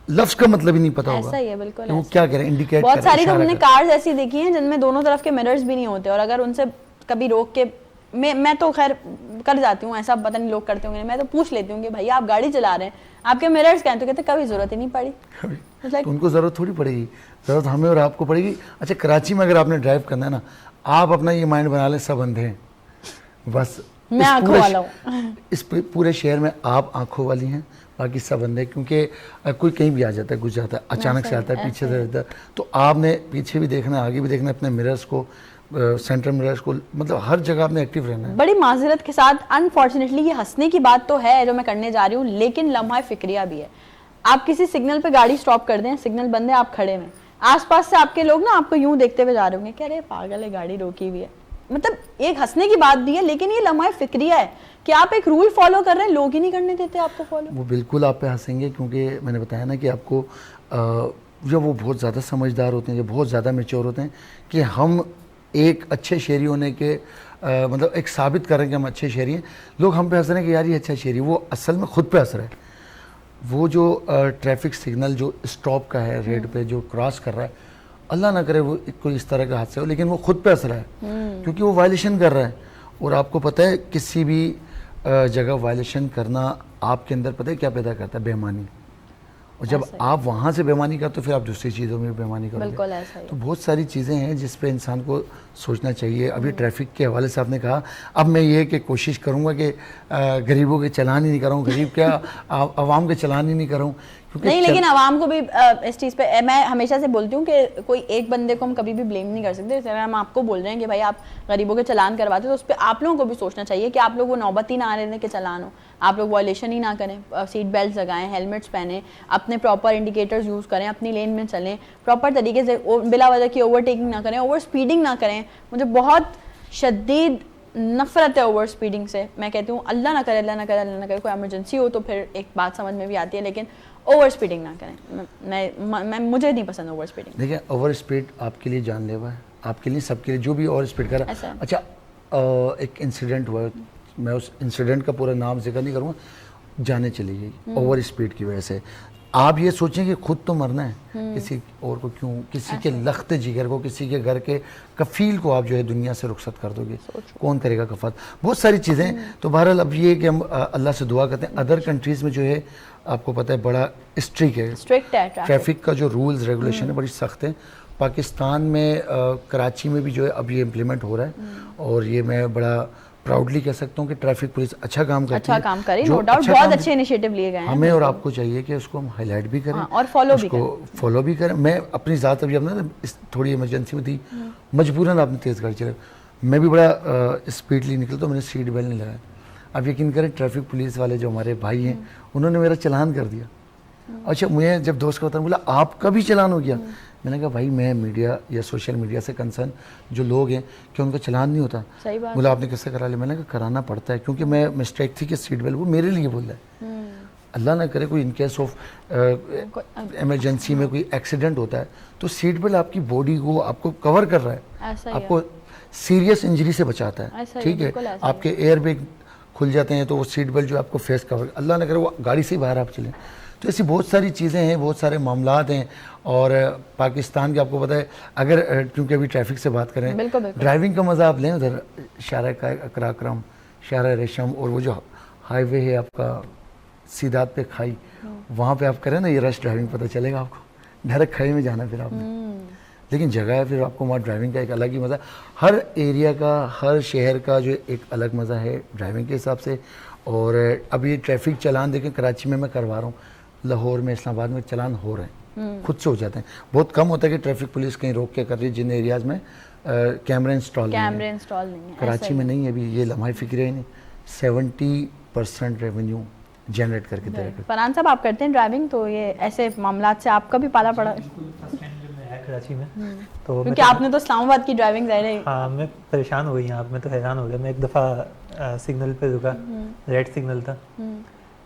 لفظ کا مطلب ہی نہیں پتا ہوگا. ایسا ہی ہے بالکل, وہ کیا کہہ رہے ہیں انڈیکیٹ. بہت ساری تو ہم نے کارز ایسی دیکھی ہیں جن میں دونوں طرف کے مررز بھی نہیں ہوتے, اور اگر ان سے کبھی روک کے, میں تو خیر کر جاتی ہوں ایسا, پتہ نہیں لوگ کرتے ہوں گے, میں تو پوچھ لیتی ہوں کہ بھائی آپ گاڑی چلا رہے ہیں, آپ کے مررز کہیں, تو کہتے کبھی ضرورت ہی نہیں پڑی. ان کو ضرورت تھوڑی پڑے گی, ضرورت ہمیں اور آپ کو پڑے گی. اچھا کراچی میں اگر آپ نے ڈرائیو کرنا ہے نا, آپ اپنا یہ مائنڈ بنا لیں سب اندھے ہیں, بس میں آنکھوں والا ہوں. اس پورے شہر میں آپ آنکھوں والی ہیں, باقی سب اندھے, کیونکہ کوئی کہیں بھی آ جاتا ہے, گھس جاتا ہے, اچانک سے آتا ہے, پیچھے سے رہتا ہے, تو آپ نے پیچھے بھی دیکھنا ہے, آگے بھی دیکھنا ہے, اپنے مررز کو, سینٹر مررز کو, مطلب ہر جگہ آپ نے ایکٹیو رہنا ہے. بڑی معذرت کے ساتھ انفارچونیٹلی یہ ہنسنے کی بات تو ہے جو میں کرنے جا رہی ہوں, لیکن لمحہ فکریہ بھی ہے. آپ کسی سگنل پہ گاڑی سٹاپ کر دیں, سگنل بند ہے, آپ کھڑے ہیں, آس پاس سے آپ کے لوگ نا آپ کو یوں دیکھتے ہوئے جا رہے ہوں گے, کہہ رہے پاگل ہے, گاڑی روکی ہوئی ہے. مطلب ایک ہنسنے کی بات بھی ہے, لیکن یہ لمحہ فکریہ ہے کہ آپ ایک رول فالو کر رہے ہیں, لوگ ہی نہیں کرنے دیتے آپ کو فالو. وہ بالکل آپ پہ ہنسیں گے, کیونکہ میں نے بتایا نا کہ آپ کو جب وہ بہت زیادہ سمجھدار ہوتے ہیں, جب بہت زیادہ میچور ہوتے ہیں کہ ہم ایک اچھے شہری ہونے کے مطلب ایک ثابت کریں کہ ہم اچھے شہری ہیں, لوگ ہم پہ ہنس رہے ہیں کہ یار یہ اچھا شہری, وہ اصل میں خود پہ ہنس رہا ہے. وہ جو ٹریفک سگنل جو اسٹاپ کا ہے ریڈ پہ جو کراس کر رہا ہے, اللہ نہ کرے وہ کوئی اس طرح کا حادثہ ہو, لیکن وہ خود پہ ہنس رہا ہے کیونکہ وہ وائلیشن کر رہا ہے. اور آپ کو پتہ ہے کسی بھی جگہ وائلیشن کرنا آپ کے اندر پتہ ہے کیا پیدا کرتا ہے, بے ایمانی. اور جب آپ وہاں سے بے ایمانی کرتے تو پھر آپ دوسری چیزوں میں بے ایمانی کرو بالکل ایسا ہی. تو بہت ساری چیزیں ہیں جس پہ انسان کو سوچنا چاہیے. ابھی ٹریفک کے حوالے سے آپ نے کہا, اب میں یہ کہ کوشش کروں گا کہ غریبوں کے چلان ہی نہیں کروں, غریب کیا عوام کے چلان ہی نہیں کروں. نہیں, لیکن عوام کو بھی اس چیز پہ میں ہمیشہ سے بولتی ہوں کہ کوئی ایک بندے کو ہم کبھی بھی بلیم نہیں کر سکتے. جیسے ہم آپ کو بول رہے ہیں کہ بھائی آپ غریبوں کے چلان کرواتے, تو اس پہ آپ لوگوں کو بھی سوچنا چاہیے کہ آپ لوگ وہ نوبت ہی نہ آ رہے ہیں کہ چلان ہو, آپ لوگ وائلیشن ہی نہ کریں, سیٹ بیلٹ لگائیں, ہیلمٹس پہنیں, اپنے پراپر انڈیکیٹرز یوز کریں, اپنی لین میں چلیں, پراپر طریقے سے بلا وجہ کی اوور ٹیکنگ نہ کریں, اوور اسپیڈنگ نہ کریں. مجھے بہت شدید نفرت ہے اوور اسپیڈنگ سے. میں کہتی ہوں اللہ نہ کرے, اللہ نہ کرے, اللہ نہ کرے, کوئی ایمرجنسی ہو تو پھر ایک بات سمجھ میں بھی آتی ہے, لیکن اوور اسپیڈنگ نہ کریں. مجھے نہیں پسند اوور اسپیڈنگ. دیکھیں اوور اسپیڈ آپ کے لیے جان لیوا ہے, آپ کے لیے, سب کے لیے, جو بھی اوور اسپیڈ کر رہا ہے. اچھا ایک انسیڈنٹ ہوا, میں اس انسیڈنٹ کا پورا نام ذکر نہیں کروں گا, جانے چلی گئی اوور اسپیڈ کی وجہ سے. آپ یہ سوچیں کہ خود تو مرنا ہے, کسی اور کو کیوں, کسی کے لخت جگر کو, کسی کے گھر کے کفیل کو آپ جو ہے دنیا سے رخصت کر دو گے, کون کرے گا کفالت. بہت ساری چیزیں. تو بہرحال اب یہ کہ ہم اللہ سے دعا کرتے ہیں. ادر کنٹریز میں جو ہے آپ کو پتہ ہے بڑا اسٹرکٹ ہے, ٹریفک کا جو رولز ریگولیشن ہے بڑی سخت ہے. پاکستان میں کراچی میں بھی جو ہے اب یہ امپلیمنٹ ہو رہا ہے اور یہ میں بڑا پراؤڈلی کہہ سکتا ہوں کہ ٹریفک پولیس اچھا کام کرتی ہے. اچھا کام کرے, نو ڈاؤٹ, بہت اچھے انیشیٹو لیے گئے ہیں. ہمیں اور آپ کو چاہیے کہ اس کو ہم ہائی لائٹ بھی کریں اور فالو بھی کریں, فالو بھی کریں. میں اپنی ذات ابھی اب نا تھوڑی ایمرجنسی میں تھی, مجبوراً آپ نے تیز گاڑی چلا, میں بھی بڑا اسپیڈلی نکلتا ہوں, میں نے سیٹ بیلٹ نہیں لگایا. اب یقین کریں ٹریفک پولیس والے جو ہمارے بھائی ہیں انہوں نے میرا چلان کر دیا. اچھا مجھے جب دوست کا ہوتا ہے بولا آپ کا بھی چلان ہو گیا, میں نے کہا بھائی میں میڈیا یا سوشل میڈیا سے کنسرن جو لوگ ہیں کہ ان کا چلان نہیں ہوتا. بولا آپ نے کس سے کرا لیا, میں نے کہا کرانا پڑتا ہے کیونکہ میں مسٹیک تھی کہ سیٹ بیلٹ وہ میرے لیے بول رہا ہے. اللہ نہ کرے کوئی ان کیس آف ایمرجنسی میں کوئی ایکسیڈنٹ ہوتا ہے تو سیٹ بیلٹ آپ کی باڈی کو آپ کو کور کر رہا ہے, آپ کو سیریس انجری سے بچاتا ہے. ٹھیک ہے, آپ کے ایئر بیگ کھل جاتے ہیں تو وہ سیٹ بیلٹ جو آپ کو فیس کور, اللہ نہ کرے وہ گاڑی سے ہی باہر آپ چلیں. تو ایسی بہت ساری چیزیں ہیں, بہت سارے معاملات ہیں. اور پاکستان کے آپ کو پتہ ہے اگر کیونکہ ابھی ٹریفک سے بات کریں, ڈرائیونگ کا مزہ آپ لیں ادھر شارع اکراکرم, شارع ریشم, اور وہ جو ہائی وے ہے آپ کا سیدات پہ کھائی, وہاں پہ آپ کریں نا یہ رش ڈرائیونگ پتہ چلے گا آپ کو, ڈائریکٹ کھائی میں جانا پھر آپ نے. لیکن جگہ ہے پھر آپ کو وہاں ڈرائیونگ کا ایک الگ ہی مزہ, ہر ایریا کا ہر شہر کا جو ایک الگ مزہ ہے ڈرائیونگ کے حساب سے. اور اب یہ ٹریفک چلان دیکھیں کراچی میں کروا رہا ہوں, لاہور میں اسلام آباد میں چلان ہو رہے ہیں, خود سے ہو جاتے ہیں. بہت کم ہوتا ہے کہ ٹریفک پولیس کہیں روک کے کر رہی ہے جن ایریاز میں کیمرے انسٹال نہیں ہے. کراچی میں نہیں ہے ابھی, یہ لمحہ فکر ہے نہیں, 70% ریونیو جنریٹ کر کے دے رہے. فرحان صاحب آپ کرتے ہیں ڈرائیونگ, تو یہ ایسے معاملات سے آپ کا بھی پالا پڑا کراچی میں, تو کیونکہ آپ نے تو اسلام آباد کی ڈرائیونگ ظاہر ہے. ہاں میں پریشان ہو گئی یہاں پہ, میں تو حیران ہو گیا. میں ایک دفعہ سگنل پہ رکا, ریڈ سگنل تھا,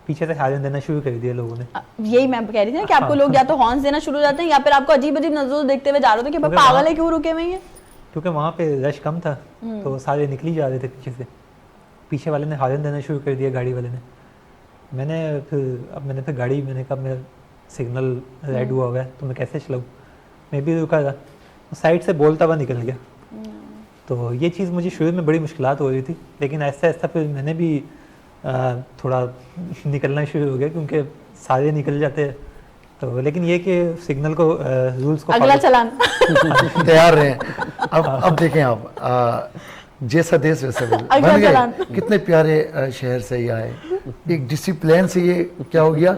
پیچھے سے ہارن دینا شروع کر دیا لوگوں نے. یہی میں کہہ رہی تھی نا کہ آپ کو لوگ یا تو ہارنس دینا شروع ہو جاتے ہیں یا پھر آپ کو عجیب عجیب نظروں دیکھتے ہوئے جا رہے تھے کہ پاگل ہے کیوں رکے ہوئے ہیں. کیونکہ وہاں پہ رش کم تھا تو سارے نکلی جا رہے تھے پیچھے سے. پیچھے والے نے ہارن دینا شروع کر دیا, گاڑی والے نے. میں نے پھر گاڑی, میں نے کہا میرا سگنل ریڈ ہوا ہوا ہے تو میں کیسے چلاؤں, میں بھی رکا تھا, سائڈ سے بولتا ہوا نکل گیا. تو یہ چیز مجھے شروع میں بڑی مشکلات ہو رہی تھی, لیکن آہستہ آہستہ پھر میں نے بھی تھوڑا نکلنا شروع ہو گیا کیونکہ سارے نکل جاتے ہیں. تو لیکن یہ کہ سگنل کو رولز کو اگلا چلان تیار رہیں. اب دیکھیں آپ جیسا دیس ویسا بن گئے. کتنے پیارے شہر سے یہ آئے, ایک ڈسپلین سے یہ کیا ہو گیا,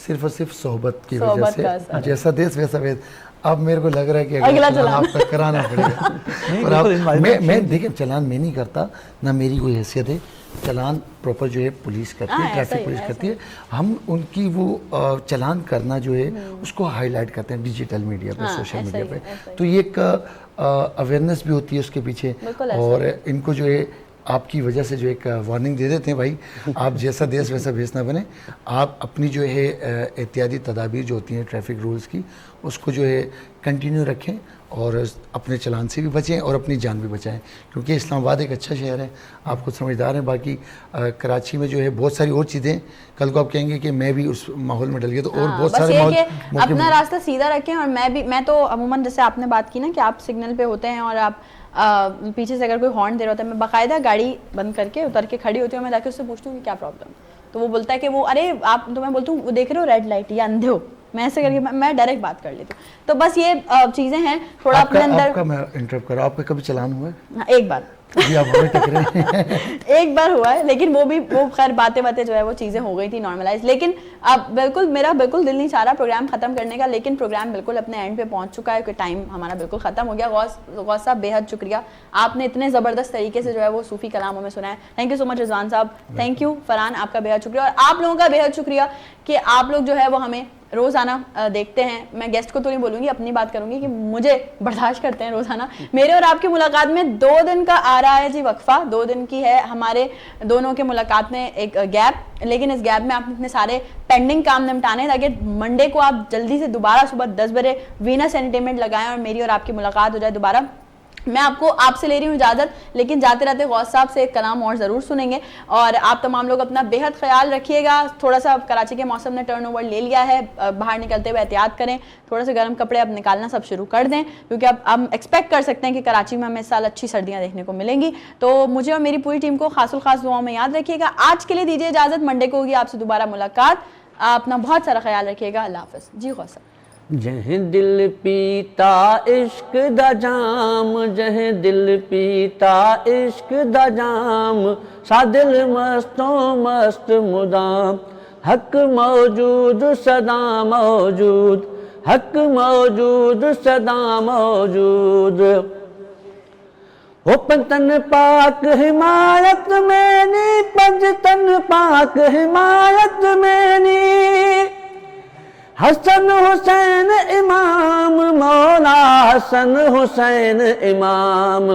صرف اور صرف صحبت کی وجہ سے. جیسا دیس ویسا ویس. اب میرے کو لگ رہا ہے کہ اگلا چلان آپ کا کرانا پڑے گا. اور میں دیکھیں چلان میں نہیں کرتا, نہ میری کوئی حیثیت ہے. چلان پراپر جو ہے پولیس کرتی ہے, ٹریفک پولیس کرتی ہے. ہم ان کی وہ چلان کرنا جو ہے اس کو ہائی لائٹ کرتے ہیں ڈیجیٹل میڈیا پہ, سوشل میڈیا پہ. تو یہ ایک اویئرنیس بھی ہوتی ہے اس کے پیچھے. اور ان کو جو ہے آپ کی وجہ سے جو ایک وارننگ دے دیتے ہیں, بھائی آپ جیسا دیس ویسا بھیس نہ بنے. آپ اپنی جو ہے احتیاطی تدابیر جو ہوتی ہیں ٹریفک رولز کی اس کو جو ہے کنٹینیو رکھیں اور اپنے چلان سے بھی بچیں اور اپنی جان بھی بچائیں, کیونکہ اسلام آباد ایک اچھا شہر ہے, آپ خود سمجھدار ہیں. باقی کراچی میں جو ہے بہت ساری اور چیزیں, کل کو آپ کہیں گے کہ میں بھی اس ماحول میں ڈل گیا, تو اور بہت سارے ماحول. اپنا راستہ سیدھا رکھیں. اور میں تو عموماً جیسے آپ نے بات کی نا کہ آپ سگنل پہ ہوتے ہیں اور آپ پیچھے سے اگر کوئی ہارن دے رہا ہوتا ہے, میں باقاعدہ گاڑی بند کر کے اتر کے کھڑی ہوتی ہوں, میں جا کے اس سے پوچھتی ہوں کہ کیا پرابلم. تو وہ بولتا ہے کہ وہ ارے آپ, تو میں بولتا ہوں وہ دیکھ رہے ہو ریڈ لائٹ یا اندھے ہو, میں ایسے کر کے میں ڈائریکٹ بات کر لیتی ہوں. تو بس یہ چیزیں ہیں تھوڑا اپنے اندر. آپ کا میں انٹرپٹ کر رہا ہوں, آپ کا کبھی چلان ہوا ہے؟ ایک بار ایک بار ہوا ہے, لیکن وہ خیر باتیں جو ہے وہ چیزیں ہو گئی تھی نارملائز. لیکن اب میرا بالکل دل نہیں چاہ رہا پروگرام ختم کرنے کا, لیکن پروگرام بالکل اپنے اینڈ پہ پہنچ چکا ہے کہ ٹائم ہمارا بالکل ختم ہو گیا. غوث صاحب بے حد شکریہ, آپ نے اتنے زبردست طریقے سے جو ہے وہ صوفی کلام ہمیں سنا ہے. تھینک یو سو مچ رضوان صاحب, تھینک یو فرحان, آپ کا بے حد شکریہ. اور آپ لوگوں کا بے حد شکریہ کہ آپ لوگ جو ہے وہ ہمیں روزانہ دیکھتے ہیں. میں گیسٹ کو تو نہیں بولوں گی, اپنی بات کروں گی کہ مجھے برداشت کرتے ہیں روزانہ. میرے اور آپ کی ملاقات میں 2 دن کا آ رہا ہے جی وقفہ, 2 دن کی ہے ہمارے دونوں کے ملاقات میں ایک گیپ. لیکن اس گیپ میں آپ نے اتنے سارے پینڈنگ کام نمٹانے تاکہ منڈے کو آپ جلدی سے دوبارہ صبح 10 بجے وینس انٹرٹینمنٹ لگائیں اور میری اور آپ کی ملاقات ہو جائے دوبارہ. میں آپ سے لے رہی ہوں اجازت, لیکن جاتے رہتے غوث صاحب سے ایک کلام اور ضرور سنیں گے. اور آپ تمام لوگ اپنا بے حد خیال رکھیے گا. تھوڑا سا کراچی کے موسم نے ٹرن اوور لے لیا ہے, باہر نکلتے ہوئے احتیاط کریں, تھوڑا سے گرم کپڑے اب نکالنا سب شروع کر دیں, کیونکہ اب ہم ایکسپیکٹ کر سکتے ہیں کہ کراچی میں ہمیں اس سال اچھی سردیاں دیکھنے کو ملیں گی. تو مجھے اور میری پوری ٹیم کو خاص الخاص دعاؤں میں یاد رکھیے گا. آج کے لیے دیجیے اجازت, منڈے کو ہوگی آپ سے دوبارہ ملاقات. اپنا بہت سارا خیال رکھیے گا. اللہ حافظ. جی غوث صاحب. جہیں دل پیتا عشق دا جام جہیں دل پیتا عشق دا جام سا دل مستوں مست مدام حق موجود سدا موجود حق موجود سدا موجود وہ پنتن پاک حمایت میں نی پنجتن پاک حمایت میں نی حسن حسین امام مولا حسن حسین امام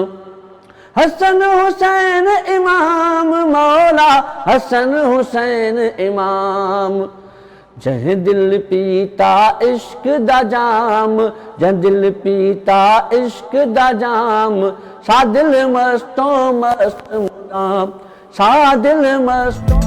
حسن حسین امام مولا حسن حسین امام جہیں دل پیتا عشق دا جام جہیں دل پیتا عشق دا جام سا دل مستوں مست مدام سا دل مستوں